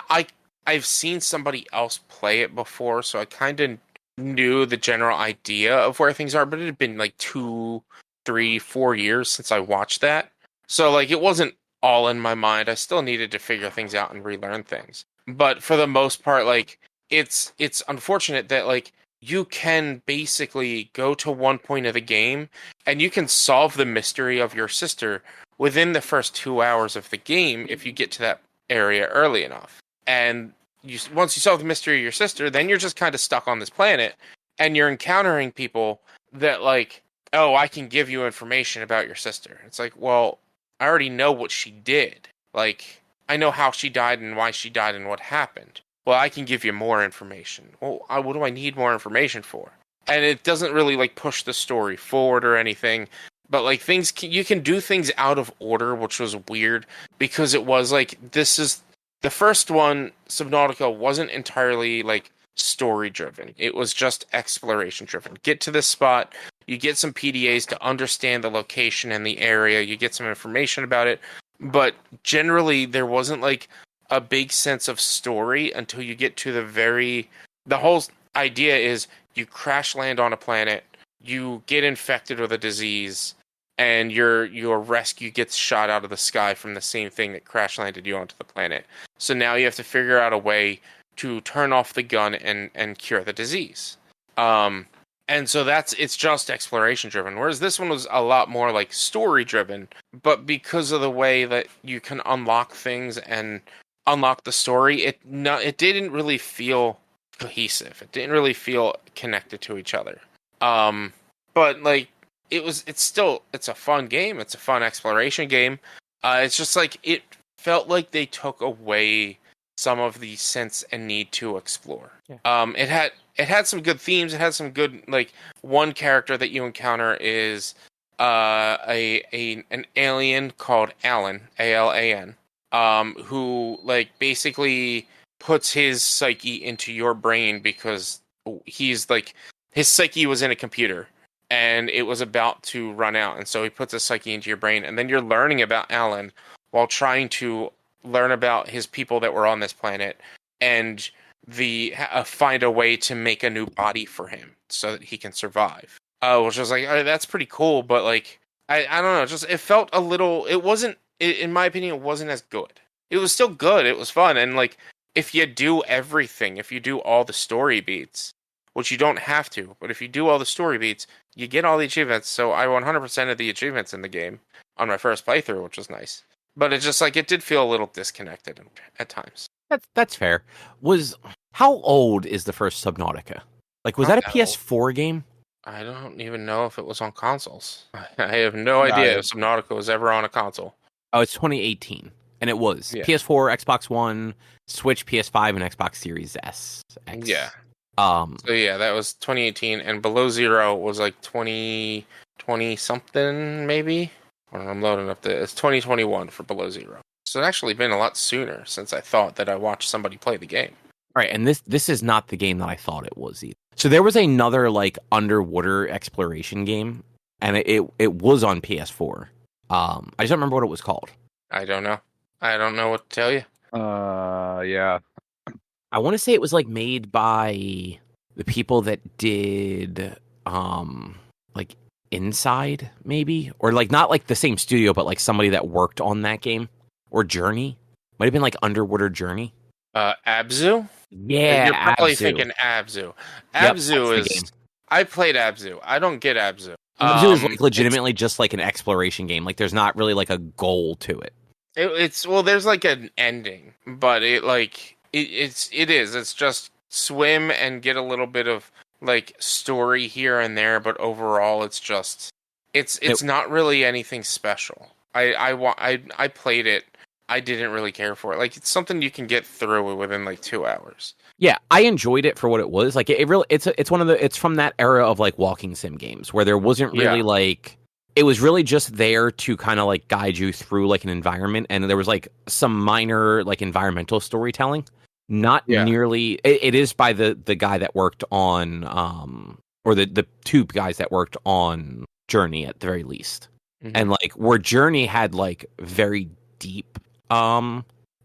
I've seen somebody else play it before, so I kind of knew the general idea of where things are, but it had been like 2, 3, 4 years since I watched that. So like it wasn't all in my mind. I still needed to figure things out and relearn things. But for the most part, like it's unfortunate that like you can basically go to one point of the game and you can solve the mystery of your sister within the first 2 hours of the game if you get to that area early enough. And once you solve the mystery of your sister, then you're just kind of stuck on this planet and you're encountering people that like, oh, I can give you information about your sister. It's like, well, I already know what she did. Like, I know how she died and why she died and what happened. Well, I can give you more information. Well, what do I need more information for? And it doesn't really like push the story forward or anything. But like you can do things out of order, which was weird because it was like this is the first one. Subnautica wasn't entirely like story driven. It was just exploration driven. Get to this spot. You get some PDAs to understand the location and the area. You get some information about it. But generally, there wasn't like a big sense of story until you get to the whole idea is you crash land on a planet, you get infected with a disease, and your rescue gets shot out of the sky from the same thing that crash landed you onto the planet. So now you have to figure out a way to turn off the gun and cure the disease. And so it's just exploration driven. Whereas this one was a lot more like story driven, but because of the way that you can unlock things and unlock the story, it didn't really feel cohesive. It didn't really feel connected to each other. But like it's a fun game. It's a fun exploration game. It's just like it felt like they took away some of the sense and need to explore. Yeah. It had some good themes. It had some good, like, one character that you encounter is an alien called Alan, Alan, who like basically puts his psyche into your brain because he's like his psyche was in a computer and it was about to run out, and so he puts a psyche into your brain, and then you're learning about Alan while trying to learn about his people that were on this planet and find a way to make a new body for him so that he can survive. Which was like, that's pretty cool, but like, I don't know, just it felt a little. It wasn't, in my opinion, it wasn't as good. It was still good. It was fun, and like, if you do everything, if you do all the story beats, which you don't have to, but if you do all the story beats, you get all the achievements. So I 100% of the achievements in the game on my first playthrough, which was nice. But it's just like it did feel a little disconnected at times. That's fair. How old is the first Subnautica? Like, was that a PS4 game? I don't even know if it was on consoles. I have no idea if Subnautica was ever on a console. Oh, it's 2018, and it was PS4, Xbox One, Switch, PS5, and Xbox Series S. X. Yeah. So yeah, that was 2018, and Below Zero was like 2020 something maybe. I'm loading up it's 2021 for Below Zero. So it's actually been a lot sooner since I thought that I watched somebody play the game. All right, and this is not the game that I thought it was either. So there was another like underwater exploration game, and it was on PS4. I just don't remember what it was called. I don't know. I don't know what to tell you. Yeah. I want to say it was like made by the people that did like Inside, maybe, or like not like the same studio, but like somebody that worked on that game, or Journey. Might have been like Underwater Journey. Abzu? Yeah, you're probably Abzu. Thinking Abzu. Abzu is. I played Abzu. I don't get Abzu. Abzu is like legitimately just like an exploration game. Like there's not really like a goal to it. There's like an ending, but it is. It's just swim and get a little bit of like story here and there, but overall it's just it's not really anything special. I played it. I didn't really care for it. Like, it's something you can get through within like 2 hours. Yeah, I enjoyed it for what it was. Like, it's from that era of like walking sim games where there wasn't really like, it was really just there to kind of like guide you through like an environment, and there was like some minor like environmental storytelling. Not nearly. It is by the guy that worked on or the two guys that worked on Journey at the very least. Mm-hmm. And like where Journey had like very deep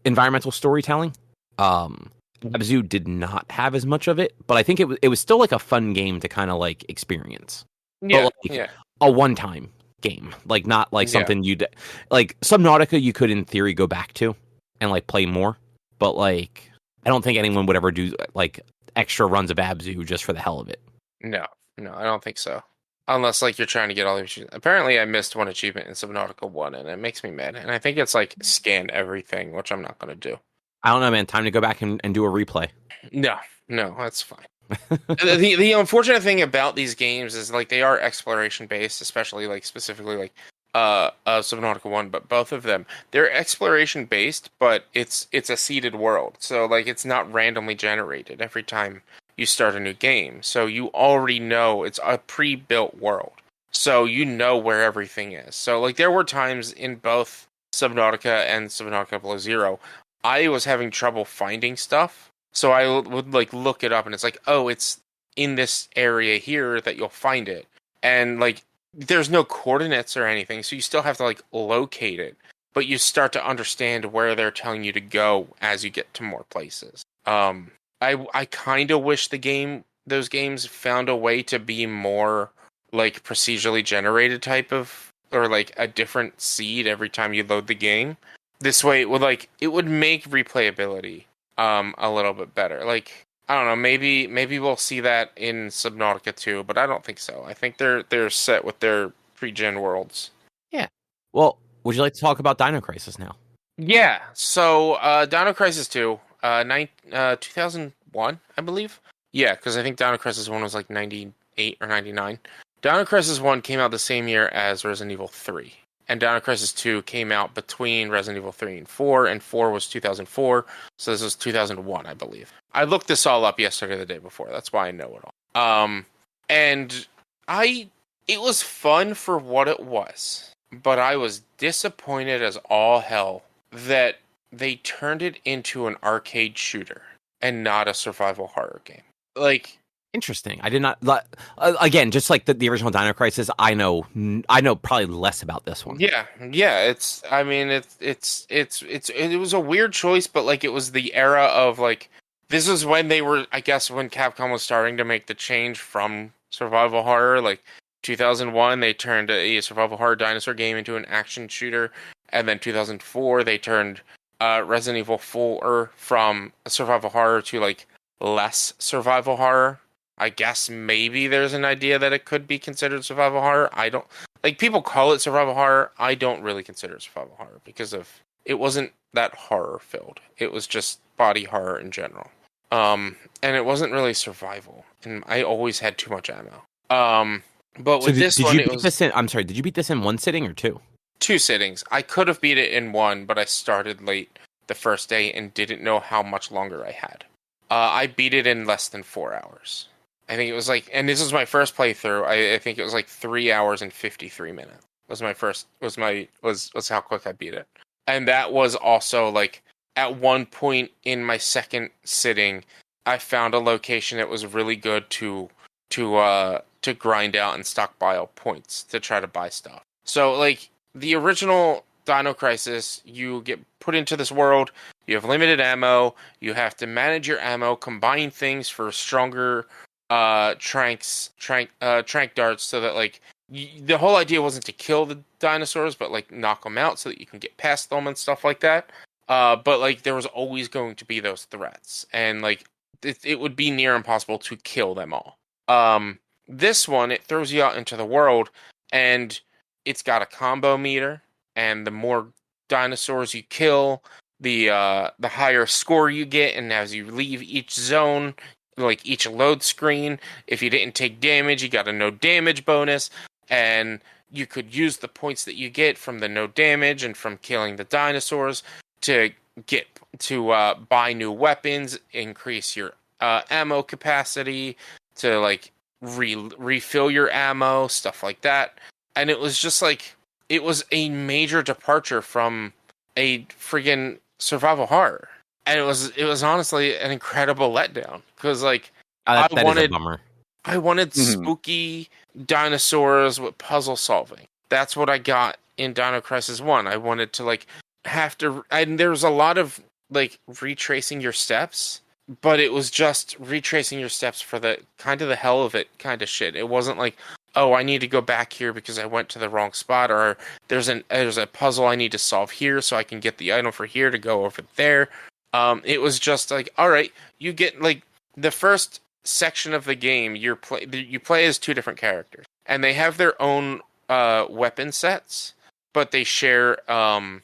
environmental storytelling, Abzu did not have as much of it, but I think it was still like a fun game to kind of like experience. Yeah, but, like, a one-time game, like not like something you'd like. Subnautica you could in theory go back to and like play more, but like I don't think anyone would ever do like extra runs of Abzu just for the hell of it. No, I don't think so. Unless, like, you're trying to get all the achievements. Apparently, I missed one achievement in Subnautica 1, and it makes me mad. And I think it's, like, scan everything, which I'm not going to do. I don't know, man. Time to go back and do a replay. No, that's fine. The unfortunate thing about these games is, like, they are exploration-based, especially, like, specifically, like, Subnautica 1, but both of them, they're exploration based, but it's a seeded world. So like it's not randomly generated every time you start a new game. So you already know it's a pre-built world. So you know where everything is. So like there were times in both Subnautica and Subnautica Below Zero, I was having trouble finding stuff. So I would like look it up and it's like, oh, it's in this area here that you'll find it. And like there's no coordinates or anything, so you still have to like locate it, but you start to understand where they're telling you to go as you get to more places. I kind of wish those games found a way to be more like procedurally generated type of, or like a different seed every time you load the game. This way it would make replayability a little bit better. Like I don't know, maybe we'll see that in Subnautica 2, but I don't think so. I think they're set with their pre-gen worlds. Yeah. Well, would you like to talk about Dino Crisis now? Yeah. So Dino Crisis 2, 2001, I believe. Yeah, because I think Dino Crisis 1 was like 98 or 99. Dino Crisis 1 came out the same year as Resident Evil 3. And Dino Crisis 2 came out between Resident Evil 3 and 4 was 2004, so this was 2001, I believe. I looked this all up yesterday or the day before, that's why I know it all. And it was fun for what it was, but I was disappointed as all hell that they turned it into an arcade shooter and not a survival horror game. Like... Interesting. I did not. Again, just like the original Dino Crisis, I know probably less about this one. Yeah. It was a weird choice, but like it was the era of like this is when they were, I guess, when Capcom was starting to make the change from survival horror. Like 2001, they turned a survival horror dinosaur game into an action shooter, and then 2004 they turned Resident Evil 4 from a survival horror to like less survival horror. I guess maybe there's an idea that it could be considered survival horror. I don't like people call it survival horror. I don't really consider it survival horror because it wasn't that horror filled. It was just body horror in general. And it wasn't really survival. And I always had too much ammo. But with this one, it was. I'm sorry. Did you beat this in one sitting or two? 2 sittings. I could have beat it in one, but I started late the first day and didn't know how much longer I had. I beat it in less than 4 hours. I think it was like, and this was my first playthrough. I think it was like 3 hours and 53 minutes. Was how quick I beat it. And that was also like at one point in my second sitting, I found a location that was really good to grind out and stockpile points to try to buy stuff. So like the original Dino Crisis, you get put into this world, you have limited ammo, you have to manage your ammo, combine things for stronger trank darts, so that like the whole idea wasn't to kill the dinosaurs, but like knock them out so that you can get past them and stuff like that. But like there was always going to be those threats, and like it would be near impossible to kill them all. This one, it throws you out into the world, and it's got a combo meter, and the more dinosaurs you kill, the higher score you get, and as you leave each zone, like each load screen, if you didn't take damage, you got a no damage bonus, and you could use the points that you get from the no damage and from killing the dinosaurs to buy new weapons, increase your ammo capacity, to like refill your ammo, stuff like that. And it was just like, it was a major departure from a friggin' survival horror. And it was honestly an incredible letdown, because like that is a bummer. I wanted spooky dinosaurs with puzzle solving. That's what I got in Dino Crisis 1. I wanted to like and there was a lot of like retracing your steps, but it was just retracing your steps for the kind of the hell of it kind of shit. It wasn't like, oh, I need to go back here because I went to the wrong spot, or there's a puzzle I need to solve here so I can get the item for here to go over there. It was just like, all right, you get like the first section of the game, you play as 2 different characters, and they have their own weapon sets, but they share the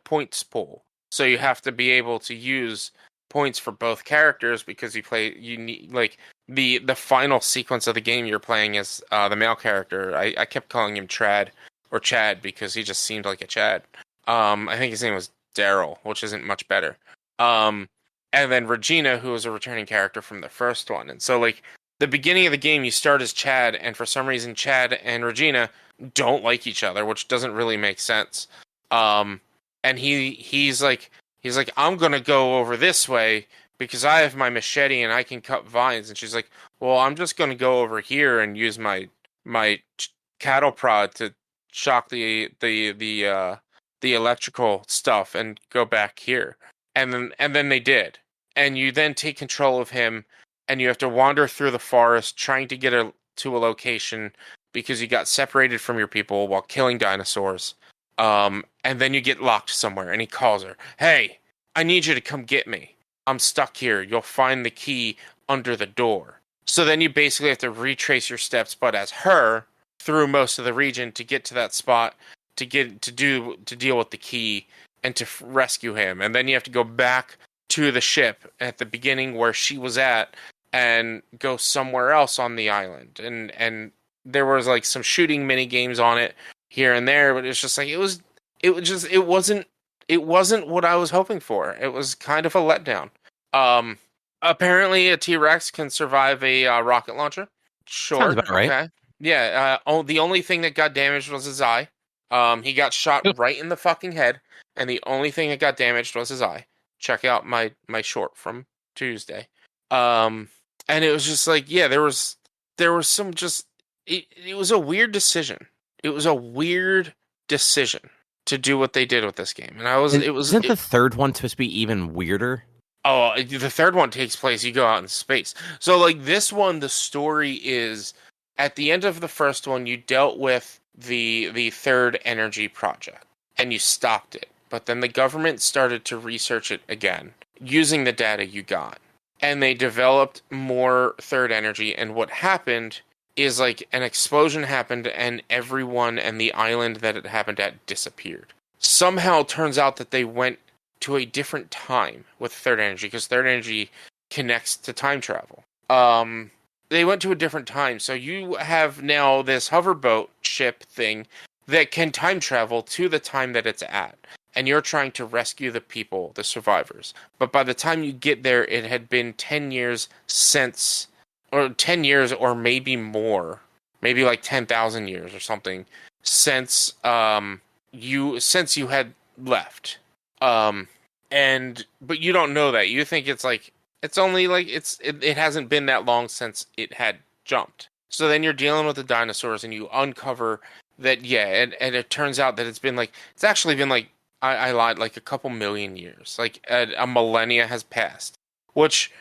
points pool. So you have to be able to use points for both characters, because you need like the final sequence of the game you're playing as the male character. I kept calling him Trad or Chad because he just seemed like a Chad. I think his name was Daryl, which isn't much better. And then Regina, who was a returning character from the first one. And so, like, the beginning of the game, you start as Chad, and for some reason, Chad and Regina don't like each other, which doesn't really make sense. And he's like, I'm gonna go over this way because I have my machete and I can cut vines. And she's like, well, I'm just gonna go over here and use my cattle prod to shock the electrical stuff and go back here. And then they did. And you then take control of him, and you have to wander through the forest trying to get to a location because you got separated from your people while killing dinosaurs. And then you get locked somewhere, and he calls her, hey, I need you to come get me. I'm stuck here. You'll find the key under the door. So then you basically have to retrace your steps, but as her, through most of the region to get to that spot, to deal with the key and to rescue him. And then you have to go back to the ship at the beginning where she was at and go somewhere else on the island. And there was like some shooting mini games on it here and there, but it's just like it wasn't what I was hoping for. It was kind of a letdown. Apparently a T-Rex can survive a rocket launcher. Sure. Sounds about right. Okay. Yeah, the only thing that got damaged was his eye. He got shot right in the fucking head, and the only thing that got damaged was his eye. Check out my short from Tuesday. And it was just like, yeah, there was some just it was a weird decision. It was a weird decision to do what they did with this game. And Isn't the third one supposed to be even weirder? Oh, the third one takes place, you go out in space. So like this one, the story is at the end of the first one, you dealt with the third energy project and you stopped it. But then the government started to research it again using the data you got. And they developed more third energy. And what happened is like an explosion happened and everyone and the island that it happened at disappeared. Somehow it turns out that they went to a different time with third energy because third energy connects to time travel. They went to a different time. So you have now this hoverboat ship thing that can time travel to the time that it's at. And you're trying to rescue the people, the survivors. But by the time you get there, it had been 10 years since, or 10 years or maybe more, maybe like 10,000 years or something, since you had left. But you don't know that. You think it's like, it's only like, it hasn't been that long since it had jumped. So then you're dealing with the dinosaurs and you uncover that, yeah, and it turns out that it's actually been like, I lied, like a couple million years. Like a millennia has passed. Which,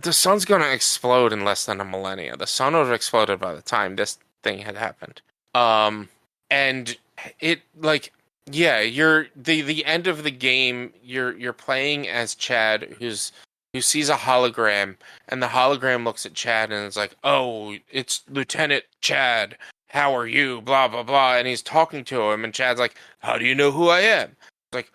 the sun's going to explode in less than a millennia. The sun would have exploded by the time this thing had happened. And it, like, yeah, you're, the end of the game, you're playing as Chad, who sees a hologram, and the hologram looks at Chad and is like, oh, it's Lieutenant Chad. How are you? Blah, blah, blah. And he's talking to him, and Chad's like, how do you know who I am? Like,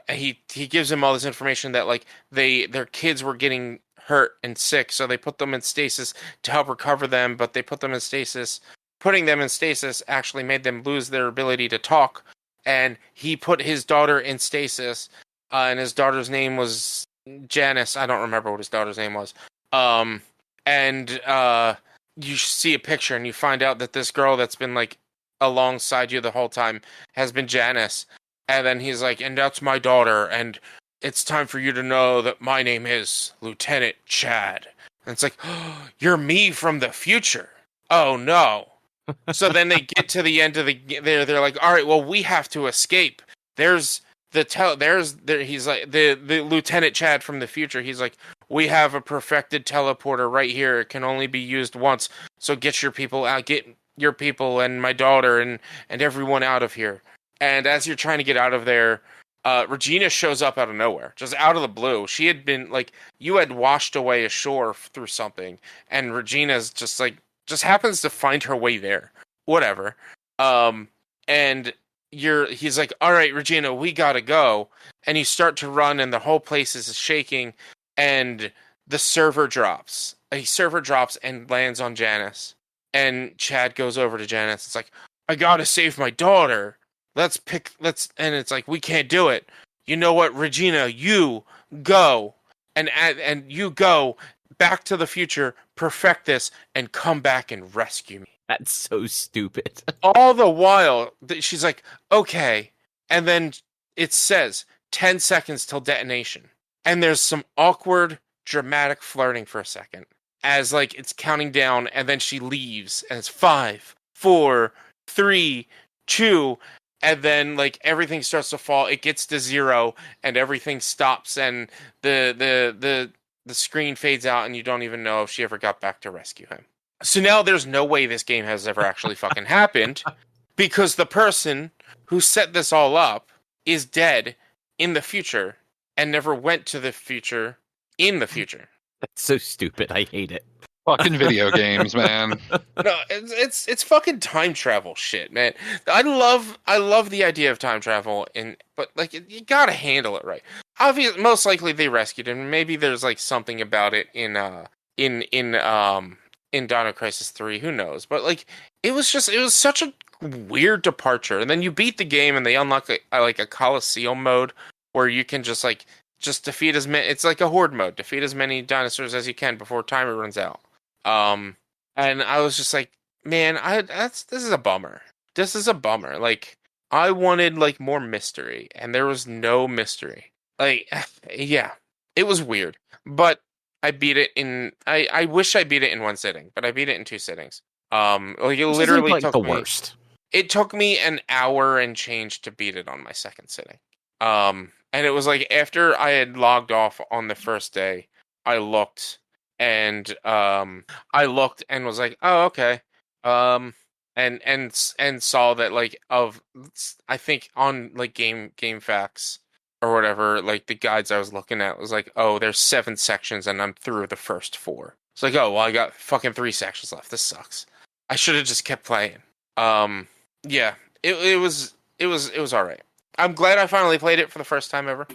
he gives him all this information that, like, their kids were getting hurt and sick, so they put them in stasis to help recover them, but they put them in stasis. Putting them in stasis actually made them lose their ability to talk, and he put his daughter in stasis, and his daughter's name was Janice. I don't remember what his daughter's name was. You see a picture and you find out that this girl that's been like alongside you the whole time has been Janice. And then he's like, and that's my daughter. And it's time for you to know that my name is Lieutenant Chad. And it's like, oh, you're me from the future. Oh no. So then they get to the end of they're like, all right, well, we have to escape. He's like the Lieutenant Chad from the future. He's like, we have a perfected teleporter right here. It can only be used once. So get your people out, get your people and my daughter and everyone out of here. And as you're trying to get out of there, Regina shows up out of nowhere, just out of the blue. She had been like, you had washed away ashore through something, and Regina's just happens to find her way there. Whatever. And he's like, all right, Regina, we gotta go. And you start to run and the whole place is shaking and the server drops a server drops and lands on Janice. And Chad goes over to Janice. It's like, I gotta save my daughter. And it's like, we can't do it. You know what, Regina, you go. And you go back to the future, perfect this, and come back and rescue me. That's so stupid. All the while, she's like, okay. And then it says 10 seconds till detonation. And there's some awkward, dramatic flirting for a second. As like it's counting down, and then she leaves, and it's 5, 4, 3, 2, and then like everything starts to fall. It gets to 0, and everything stops, and the screen fades out, and you don't even know if she ever got back to rescue him. So now there's no way this game has ever actually fucking happened, because the person who set this all up is dead in the future and never went to the future in the future. That's so stupid. I hate it. Fucking video games, man. No, it's fucking time travel shit, man. I love the idea of time travel, but like you gotta handle it right. Obviously, most likely they rescued him. Maybe there's like something about it in Dino Crisis 3. Who knows? But like it was such a weird departure. And then you beat the game, and they unlock a Coliseum mode where you can just defeat as many. It's like a horde mode. Defeat as many dinosaurs as you can before timer runs out. And I was just like, man, this is a bummer. This is a bummer. Like, I wanted like more mystery, and there was no mystery. Like, yeah, it was weird. But I beat it in. I wish I beat it in one sitting, but I beat it in 2 sittings. Like it literally like took the me, worst. It took me an hour and change to beat it on my second sitting. And it was like after I had logged off on the first day, I looked and was like, oh, okay. And saw that like I think on like game facts or whatever, like the guides I was looking at was like, oh, there's 7 sections and I'm through the first 4. It's like, oh, well, I got fucking 3 sections left. This sucks. I should have just kept playing. Yeah, it was all right. I'm glad I finally played it for the first time ever.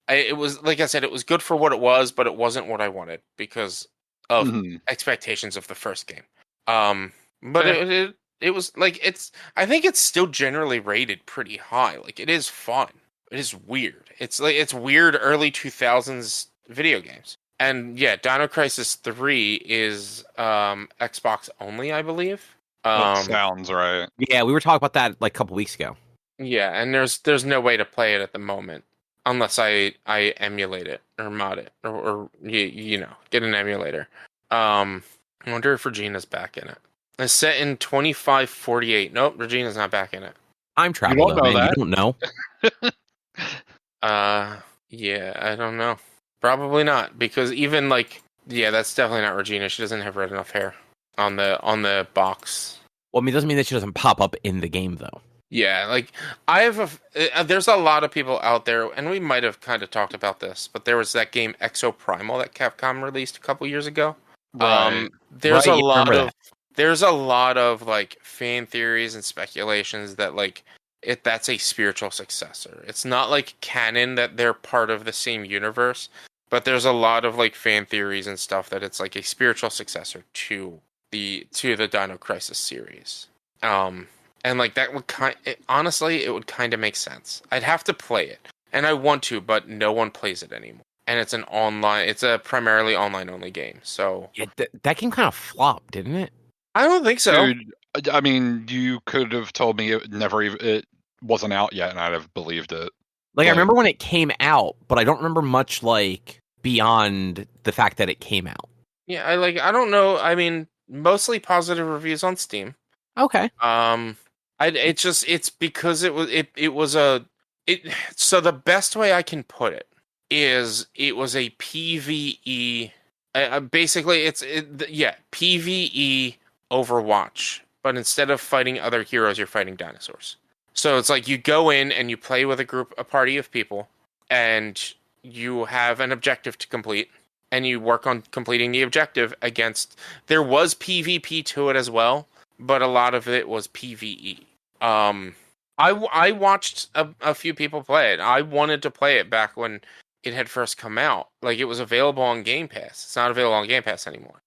It was, like I said, it was good for what it was, but it wasn't what I wanted because of expectations of the first game. But it was like I think it's still generally rated pretty high. Like it is fun. It is weird. It's weird early 2000s video games. And yeah, Dino Crisis 3 is Xbox only, I believe. That sounds right. Yeah, we were talking about that like a couple weeks ago. Yeah, and there's no way to play it at the moment unless I emulate it or mod it or you know, get an emulator. I wonder if Regina's back in it. It's set in 2548. Nope, Regina's not back in it. Time travel, You don't know that. You don't know. Yeah, I don't know. Probably not, because even like, yeah, that's definitely not Regina. She doesn't have red enough hair on the box. Well, I mean, it doesn't mean that she doesn't pop up in the game, though. Yeah, like there's a lot of people out there, and we might have kind of talked about this, but there was that game Exoprimal that Capcom released a couple years ago. Right. There's Right, a lot of like fan theories and speculations that like that's a spiritual successor. It's not like canon that they're part of the same universe, but there's a lot of like fan theories and stuff that it's like a spiritual successor to the Dino Crisis series. And like that would honestly, it would kind of make sense. I'd have to play it, and I want to, but no one plays it anymore. And it's it's a primarily online only game. So Yeah, that game kind of flopped, didn't it? I don't think so. Dude, I mean, you could have told me it wasn't out yet, and I'd have believed it. Like, I remember when it came out, but I don't remember much like beyond the fact that it came out. Yeah, I don't know. I mean, mostly positive reviews on Steam. Okay. It's because so the best way I can put it is it was a PvE. Basically, PvE Overwatch, but instead of fighting other heroes, you're fighting dinosaurs. So it's like you go in and you play with a party of people, and you have an objective to complete, and you work on completing the objective against. There was PvP to it as well, but a lot of it was PvE. I watched a few people play it. I wanted to play it back when it had first come out. Like it was available on Game Pass. It's not available on Game Pass anymore.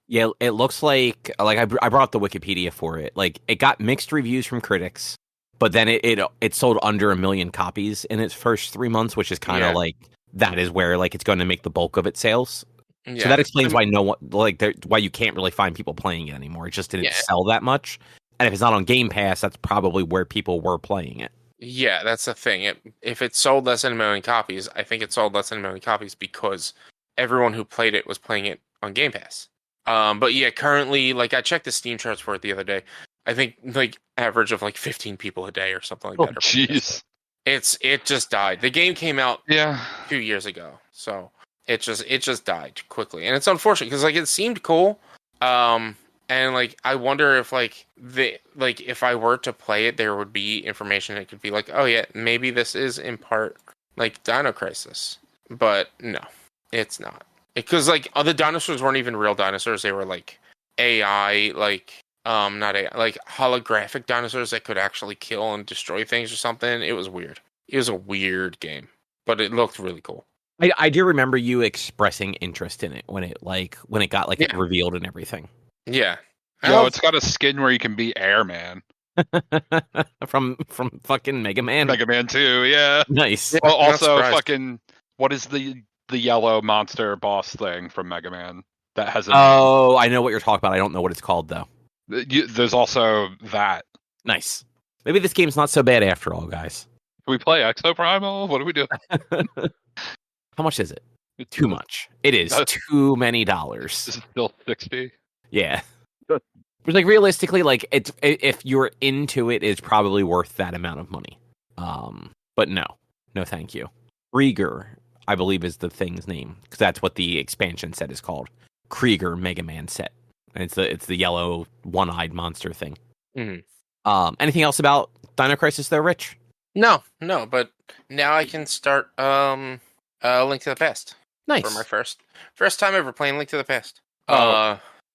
Yeah, it looks like I brought up the Wikipedia for it. Like it got mixed reviews from critics, but then it sold under 1 million copies in its first 3 months, which is kind of like that is where like it's going to make the bulk of its sales. Yeah. So that explains why no one why you can't really find people playing it anymore. It just didn't sell that much. And if it's not on Game Pass, that's probably where people were playing it. Yeah, that's the thing. If it sold less than 1 million copies, I think it sold less than 1 million copies because everyone who played it was playing it on Game Pass. But yeah, currently, like I checked the Steam charts for it the other day. I think like average of like 15 people a day or something like that. Oh, jeez. It just died. The game came out 2 years ago, so it just died quickly, and it's unfortunate because like it seemed cool. And like I wonder if if I were to play it, there would be information that could be like, oh yeah, maybe this is in part like Dino Crisis, but no, it's not. Because like other dinosaurs weren't even real dinosaurs; they were like AI, not AI, like holographic dinosaurs that could actually kill and destroy things or something. It was weird. It was a weird game, but it looked really cool. I do remember you expressing interest in it when it got like revealed and everything. Yeah. Yo, it's got a skin where you can be Airman. from fucking Mega Man. Mega Man 2, yeah. Nice. Well, also fucking what is the yellow monster boss thing from Mega Man that has a name? I know what you're talking about. I don't know what it's called though. There's also that. Nice. Maybe this game's not so bad after all, guys. Can we play Exoprimal? What do we do? How much is it? Too much. It is too many dollars. Is it still 60? Yeah. But like realistically, like if you're into it, it's probably worth that amount of money. But no, thank you. Krieger, I believe, is the thing's name because that's what the expansion set is called. Krieger Mega Man set. And it's the yellow one-eyed monster thing. Mm-hmm. Anything else about Dino Crisis though, Rich? No. But now I can start Link to the Past. Nice. For my first time ever playing Link to the Past.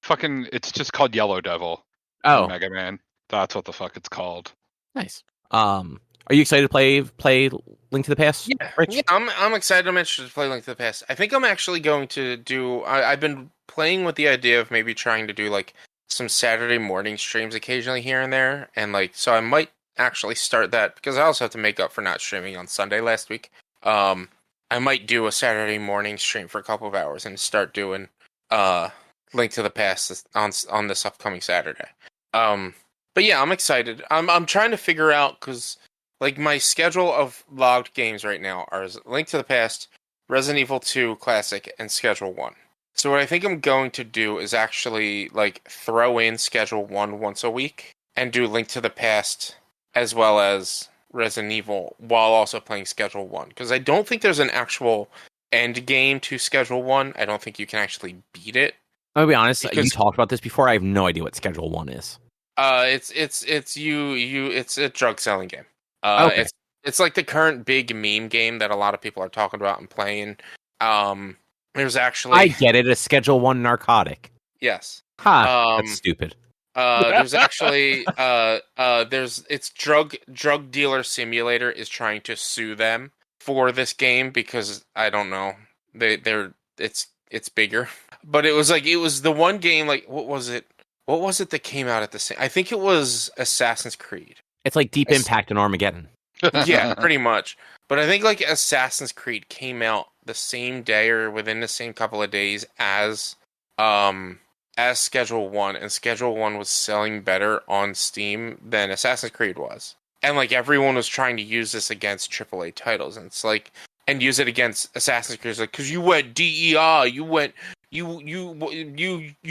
Fucking, it's just called Yellow Devil. Oh, Mega Man. That's what the fuck it's called. Nice. Are you excited to play Link to the Past? Yeah, Rich? yeah. I'm excited. I'm interested to play Link to the Past. I think I'm actually going to do. I've been playing with the idea of maybe trying to do like some Saturday morning streams occasionally here and there, and like so I might actually start that because I also have to make up for not streaming on Sunday last week. I might do a Saturday morning stream for a couple of hours and start doing Link to the Past on this upcoming Saturday. But yeah, I'm excited. I'm trying to figure out because like my schedule of logged games right now are Link to the Past, Resident Evil 2 Classic, and Schedule 1. So what I think I'm going to do is actually like throw in Schedule 1 once a week and do Link to the Past as well as Resident Evil while also playing Schedule 1 because I don't think there's an actual end game to Schedule 1. I don't think you can actually beat it. I'll be honest, you talked about this before. I have no idea what Schedule 1 is. It's a drug selling game. Okay. It's like the current big meme game that a lot of people are talking about and playing. There's actually I get it, a Schedule 1 narcotic. Yes. That's stupid. There's actually it's drug dealer simulator is trying to sue them for this game because I don't know it's bigger, but it was the one game like what was it that came out at the same? I think it was Assassin's Creed. It's like Deep Impact and Armageddon. Yeah, pretty much. But I think like Assassin's Creed came out the same day or within the same couple of days as Schedule 1, and Schedule 1 was selling better on Steam than Assassin's Creed was. And like everyone was trying to use this against AAA titles, and it's like and use it against Assassin's Creed, like because you went DEI, you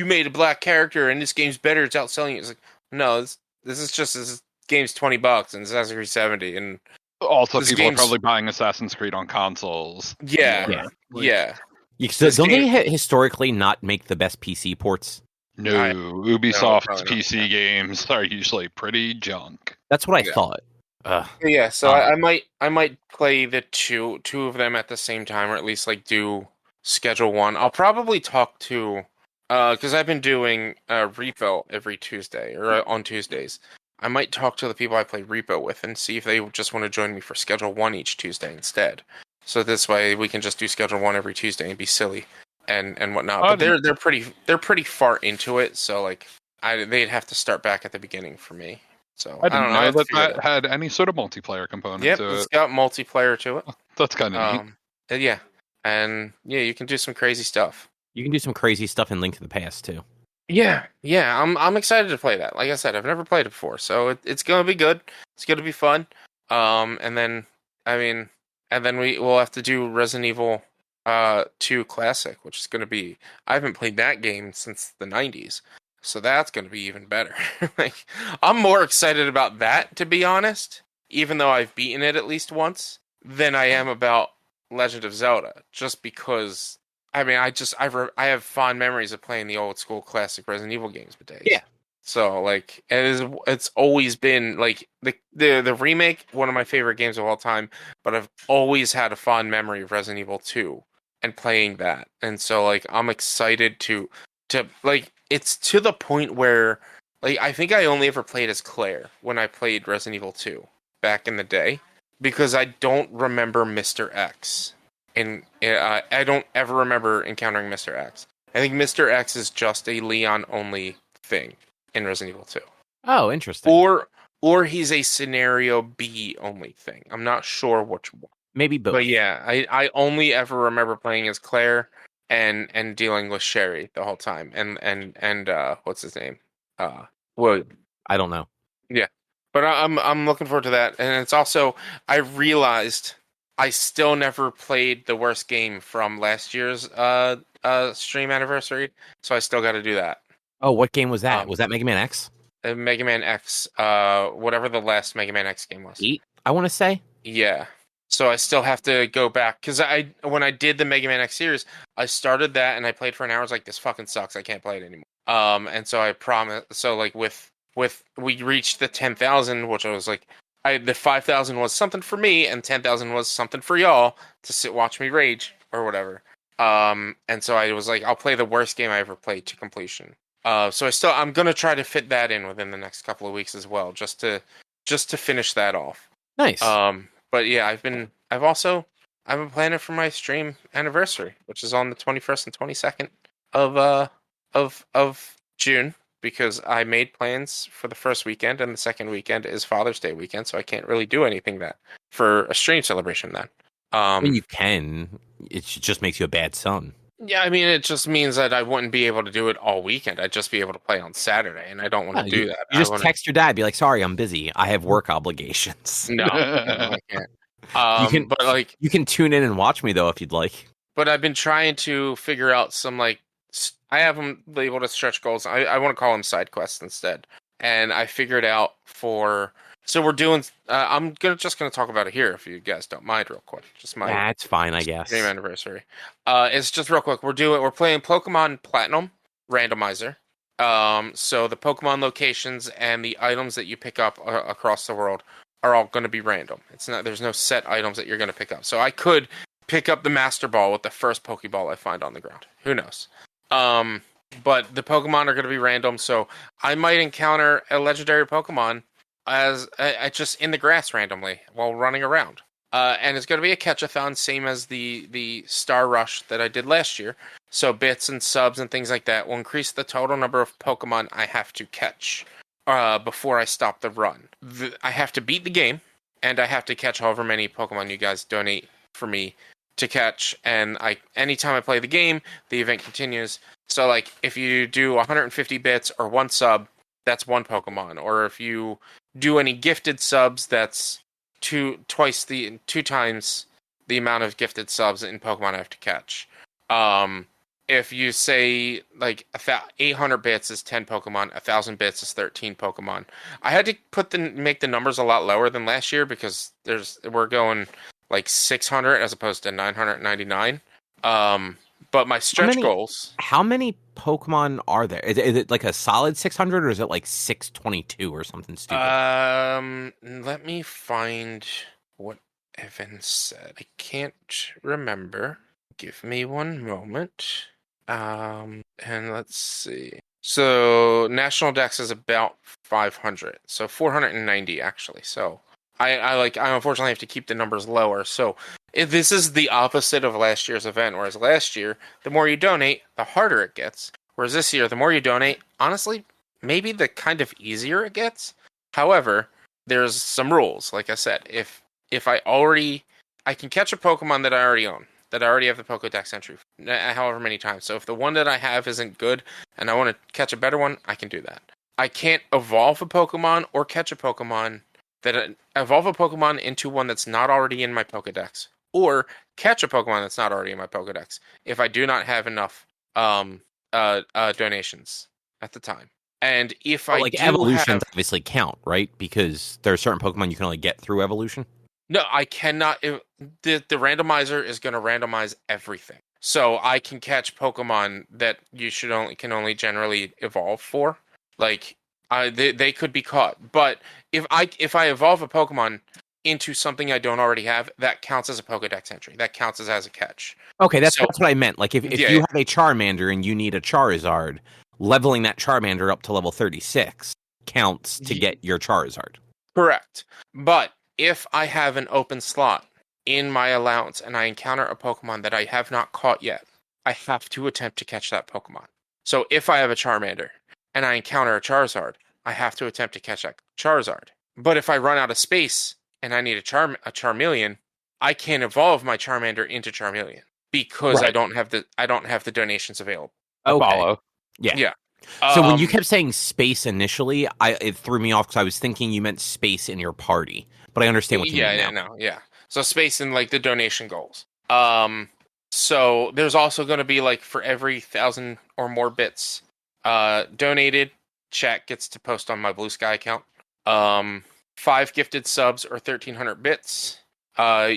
made a black character, and this game's better. It's outselling it. It's like no, this game's $20 and Assassin's Creed 70, and also people are probably buying Assassin's Creed on consoles. Yeah. So don't they historically not make the best PC ports? No, Ubisoft's PC games are usually pretty junk. That's what I thought. Yeah, so I might play the two of them at the same time, or at least like do Schedule 1. I'll probably talk to because I've been doing Repo every Tuesday or on Tuesdays. I might talk to the people I play Repo with and see if they just want to join me for Schedule 1 each Tuesday instead. So this way we can just do schedule 1 every Tuesday and be silly and whatnot. I But didn't- they're pretty far into it, so like they'd have to start back at the beginning for me. So I I don't didn't know. I know have to that figure it that out. had any sort of multiplayer component Yep, to it's it. got multiplayer to it. That's kind of neat. Yeah, and yeah, you can do some crazy stuff. You can do some crazy stuff in Link to the Past too. Yeah, I'm excited to play that. Like I said, I've never played it before, so it's gonna be good. It's gonna be fun. And then we'll have to do Resident Evil 2 Classic, which is gonna be. I haven't played that game since the '90s, so that's gonna be even better. Like, I'm more excited about that, to be honest, even though I've beaten it at least once, than I am about Legend of Zelda, just because. I mean, I have fond memories of playing the old school classic Resident Evil games for days. Yeah. So like it's always been like the remake, one of my favorite games of all time, but I've always had a fond memory of Resident Evil 2 and playing that. And so like I'm excited to like it's to the point where like I think I only ever played as Claire when I played Resident Evil 2 back in the day because I don't remember Mr. X. And I don't ever remember encountering Mr. X. I think Mr. X is just a Leon only thing in Resident Evil 2. Oh, interesting. Or he's a scenario B only thing. I'm not sure which one. Maybe both. But yeah, I only ever remember playing as Claire and dealing with Sherry the whole time. And what's his name? William. I don't know. Yeah. But I'm looking forward to that. And it's also I realized I still never played the worst game from last year's stream anniversary, so I still got to do that. Oh, what game was that? Was that Mega Man X? Mega Man X, whatever the last Mega Man X game was. 8, I want to say. Yeah. So I still have to go back because when I did the Mega Man X series, I started that and I played for an hour. I was like, this fucking sucks. I can't play it anymore. And so I promised. So like with we reached the 10,000, which I was like. The 5,000 was something for me, and 10,000 was something for y'all to watch me rage or whatever. And so I was like, I'll play the worst game I ever played to completion. So I'm gonna try to fit that in within the next couple of weeks as well, just to finish that off. Nice. But yeah, I've been planning for my stream anniversary, which is on the 21st and 22nd of June. Because I made plans for the first weekend, and the second weekend is Father's Day weekend, so I can't really do anything for a stream celebration then. I mean, you can. It just makes you a bad son. Yeah, I mean, it just means that I wouldn't be able to do it all weekend. I'd just be able to play on Saturday, and I don't want to do that. You just text your dad, be like, sorry, I'm busy. I have work obligations. No, I can't. But like, you can tune in and watch me, though, if you'd like. But I've been trying to figure out some, like, I have them labeled as stretch goals. I want to call them side quests instead. And I figured out so we're doing, I'm just going to talk about it here if you guys don't mind real quick. Just my That's fine, I guess. Game anniversary. It's just real quick. We're playing Pokemon Platinum Randomizer. So the Pokemon locations and the items that you pick up across the world are all going to be random. There's no set items that you're going to pick up. So I could pick up the Master Ball with the first Pokeball I find on the ground. Who knows? But the Pokemon are going to be random, so I might encounter a legendary Pokemon as just in the grass randomly while running around. And it's going to be a catch-a-thon, same as the Star Rush that I did last year. So bits and subs and things like that will increase the total number of Pokemon I have to catch before I stop the run. I have to beat the game, and I have to catch however many Pokemon you guys donate for me to catch, and anytime I play the game, the event continues. So like if you do 150 bits or 1 sub, that's 1 Pokemon. Or if you do any gifted subs, that's 2 times the amount of gifted subs in Pokemon I have to catch. If you say like 800 bits is 10 Pokemon, 1,000 bits is 13 Pokemon. I had to make the numbers a lot lower than last year because we're going like 600 as opposed to 999. But my stretch goals. How many Pokemon are there? Is it like a solid 600 or is it like 622 or something stupid? Let me find what Evan said. I can't remember. Give me one moment. And let's see. So National Dex is about 500. So 490 actually. So I unfortunately have to keep the numbers lower. So this is the opposite of last year's event. Whereas last year, the more you donate, the harder it gets. Whereas this year, the more you donate, honestly, maybe the kind of easier it gets. However, there's some rules. Like I said, if I can catch a Pokemon that I already own, that I already have the Pokedex entry, however many times. So if the one that I have isn't good and I want to catch a better one, I can do that. I can't evolve a Pokemon or catch a Pokemon evolve a Pokemon into one that's not already in my Pokedex, or catch a Pokemon that's not already in my Pokedex if I do not have enough donations at the time. And if I do evolutions obviously count, right? Because there are certain Pokemon you can only get through evolution. No, I cannot. The randomizer is going to randomize everything, so I can catch Pokemon that you can only generally evolve for. Like they could be caught, but if I evolve a Pokemon into something I don't already have, that counts as a Pokedex entry. That counts as a catch. Okay, that's what I meant. Like if you have a Charmander and you need a Charizard, leveling that Charmander up to level 36 counts to get your Charizard. Correct. But if I have an open slot in my allowance and I encounter a Pokemon that I have not caught yet, I have to attempt to catch that Pokemon. So if I have a Charmander and I encounter a Charizard, I have to attempt to catch that Charizard. But if I run out of space and I need a Charmeleon, I can't evolve my Charmander into Charmeleon because I don't have the donations available. Okay. Follow. Yeah. So when you kept saying space initially, it threw me off because I was thinking you meant space in your party. But I understand what you mean now. Yeah. So space in like the donation goals. So there's also going to be like for every 1,000 or more bits donated, chat gets to post on my Blue Sky account. 5 gifted subs or 1,300 bits,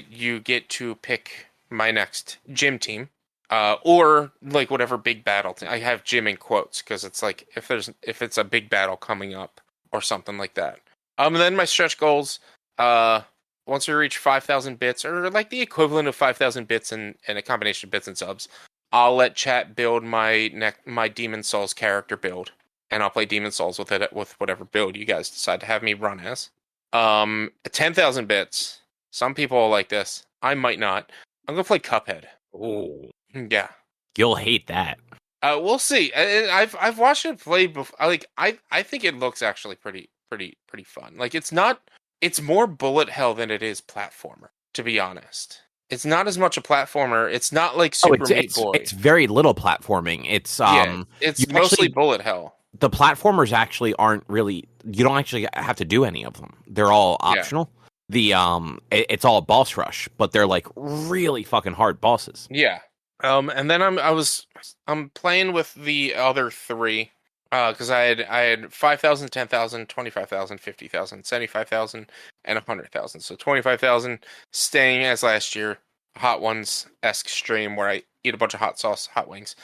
you get to pick my next gym team. Or like whatever big battle. I have gym in quotes because it's like if it's a big battle coming up or something like that. And then my stretch goals. Once we reach 5,000 bits, or like the equivalent of 5,000 bits and a combination of bits and subs, I'll let chat build my Demon Souls character build, and I'll play Demon Souls with it with whatever build you guys decide to have me run as. 10,000 bits. Some people will like this. I might not. I'm gonna play Cuphead. Oh. Yeah, You'll hate that. we'll see. I've watched it play before. I think it looks actually pretty fun. Like it's more bullet hell than it is platformer. To be honest, it's not as much a platformer. It's not like Super Meat Boy. It's very little platforming. It's it's mostly bullet hell. The platformers actually aren't really. You don't actually have to do any of them. They're all optional. Yeah. It's all boss rush, but they're like really fucking hard bosses. Yeah. And then I'm playing with the other 3, because I had 5,000, 10,000, 25,000, 50,000, 75,000, and 100,000. So 25,000 staying as last year, Hot Ones-esque stream where I eat a bunch of hot sauce, hot wings.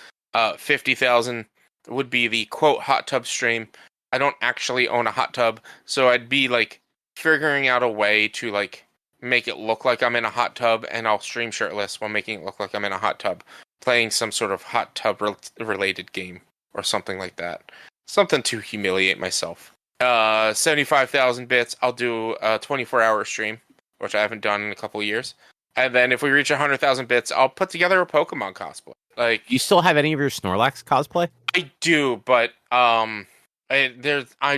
50,000 would be the quote hot tub stream. I don't actually own a hot tub, so I'd be like figuring out a way to like make it look like I'm in a hot tub, and I'll stream shirtless while making it look like I'm in a hot tub, playing some sort of hot tub related game or something like that. Something to humiliate myself. 75,000 bits, I'll do a 24-hour stream, which I haven't done in a couple of years. And then if we reach 100,000 bits, I'll put together a Pokemon cosplay. Like, you still have any of your Snorlax cosplay? I do, but I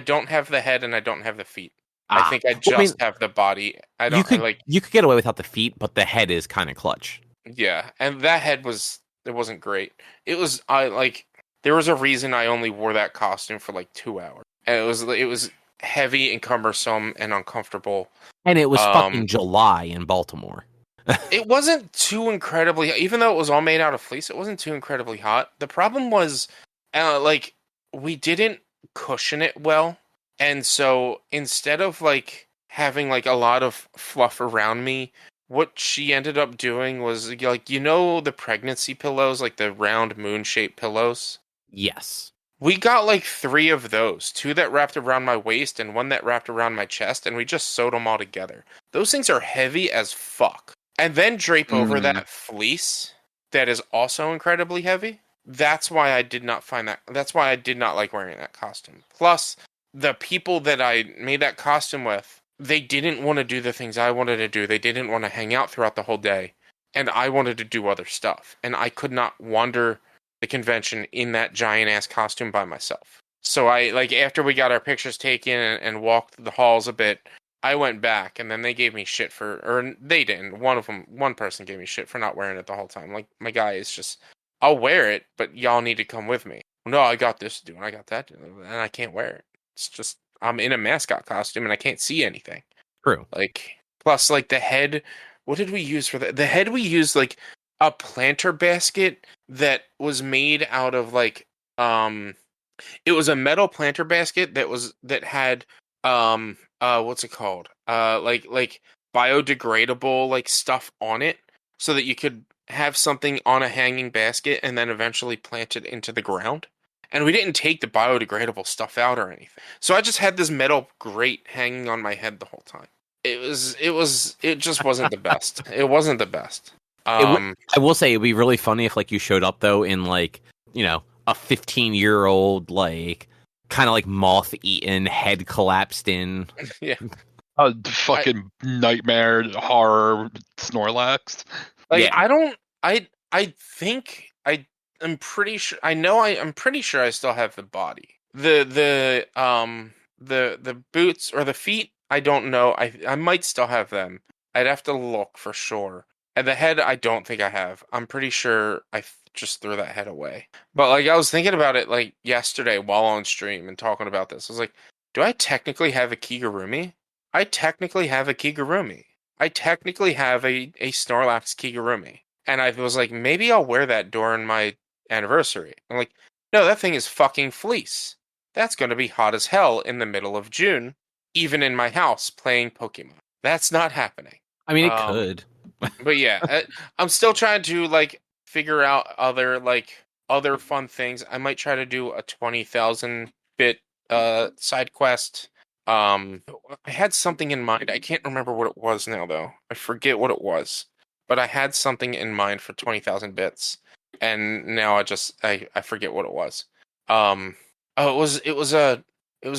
don't have the head and I don't have the feet. I think I just have the body. You could get away without the feet, but the head is kind of clutch. Yeah, and that head wasn't great. There was a reason I only wore that costume for like 2 hours. And it was heavy and cumbersome and uncomfortable. And it was fucking July in Baltimore. It wasn't too incredibly, even though it was all made out of fleece, it wasn't too incredibly hot. The problem was we didn't cushion it well. And so instead of like having like a lot of fluff around me, what she ended up doing was like, the pregnancy pillows, like the round moon-shaped pillows? Yes. We got like 3 of those, 2 that wrapped around my waist and 1 that wrapped around my chest, and we just sewed them all together. Those things are heavy as fuck. And then drape over that fleece that is also incredibly heavy. That's why I did not like wearing that costume. Plus, the people that I made that costume with they didn't want to do the things I wanted to do. They didn't want to hang out throughout the whole day. And I wanted to do other stuff. And I could not wander the convention in that giant-ass costume by myself. So after we got our pictures taken and walked the halls a bit, I went back, and then they gave me shit or they didn't. One person gave me shit for not wearing it the whole time. Like, my guy is just, I'll wear it, but y'all need to come with me. No, I got this to do, and I got that to do, and I can't wear it. It's just, I'm in a mascot costume, and I can't see anything. True. Plus, the head, what did we use for that? The head we used, a planter basket that was made out of, it was a metal planter basket that had, what's it called? Biodegradable, stuff on it, so that you could have something on a hanging basket and then eventually plant it into the ground. And we didn't take the biodegradable stuff out or anything. So I just had this metal grate hanging on my head the whole time. It just wasn't the best. It wasn't the best. I will say it'd be really funny if you showed up though in a 15-year-old kind of moth-eaten, head collapsed in. Yeah. Fucking nightmare horror Snorlax. I'm pretty sure. I'm pretty sure I still have the body. The boots or the feet, I don't know. I might still have them. I'd have to look for sure. And the head, I don't think I have. I'm pretty sure I just threw that head away. But I was thinking about it yesterday while on stream and talking about this. I was like, do I technically have a Kigurumi? I technically have a Kigurumi. I technically have a Snorlax Kigurumi. And I was like, maybe I'll wear that during my anniversary. I'm like, no, that thing is fucking fleece. That's going to be hot as hell in the middle of June, even in my house playing Pokemon. That's not happening. I mean, it could. But yeah, I'm still trying to figure out other fun things. I might try to do a 20,000 bit side quest. I had something in mind. I can't remember what it was now though. I forget what it was. But I had something in mind for 20,000 bits, and now I forget what it was. It was a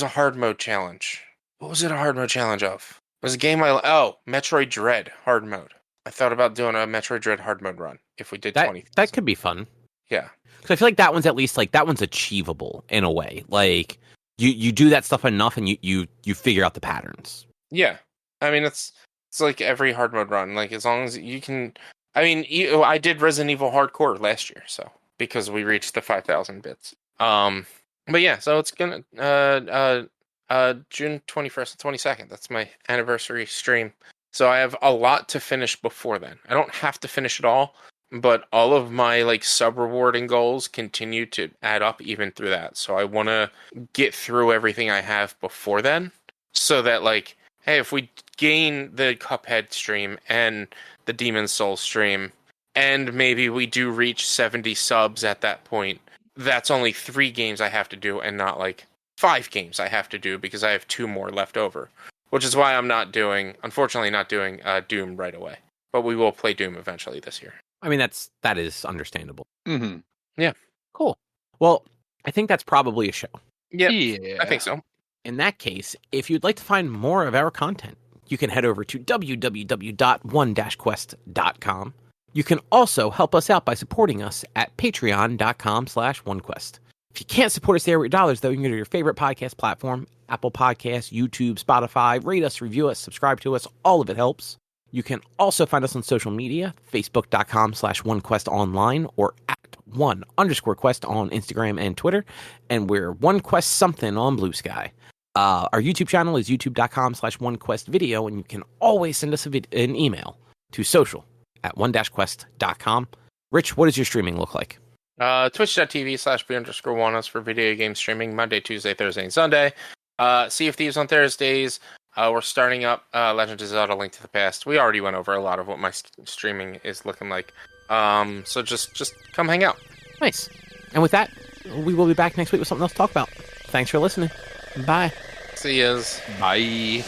hard mode challenge. What was it a hard mode challenge of? It was a game Metroid Dread hard mode. I thought about doing a Metroid Dread hard mode run if we did 20,000. That could be fun. Yeah, because I feel that one's at least that one's achievable in a way. You do that stuff enough, and you figure out the patterns. Yeah, I mean it's like every hard mode run. As long as you can. I mean, I did Resident Evil Hardcore last year, so because we reached the 5,000 bits. But yeah, so it's gonna June 21st and 22nd. That's my anniversary stream. So I have a lot to finish before then. I don't have to finish it all, but all of my sub rewarding goals continue to add up even through that. So I want to get through everything I have before then, so that hey, if we gain the Cuphead stream and the Demon's Souls stream, and maybe we do reach 70 subs at that point, that's only 3 games I have to do and not 5 games I have to do because I have 2 more left over. Which is why I'm unfortunately not doing Doom right away. But we will play Doom eventually this year. I mean, that is understandable. Mm-hmm. Yeah. Cool. Well, I think that's probably a show. Yep. Yeah, I think so. In that case, if you'd like to find more of our content, you can head over to www.one-quest.com. You can also help us out by supporting us at patreon.com/onequest. If you can't support us there with dollars, though, you can go to your favorite podcast platform, Apple Podcasts, YouTube, Spotify, rate us, review us, subscribe to us. All of it helps. You can also find us on social media, facebook.com/onequestonline or at @1_quest on Instagram and Twitter. And we're OneQuest something on Blue Sky. Our YouTube channel is youtube.com/onequestvideo, and you can always send us an email to social@one-quest.com. Rich, what does your streaming look like? Twitch.tv/B_1us for video game streaming Monday, Tuesday, Thursday, and Sunday. Sea of Thieves on Thursdays. We're starting up Legend of Zelda: Link to the Past. We already went over a lot of what my streaming is looking like. So just come hang out. Nice. And with that, we will be back next week with something else to talk about. Thanks for listening. Bye. See yous. Bye.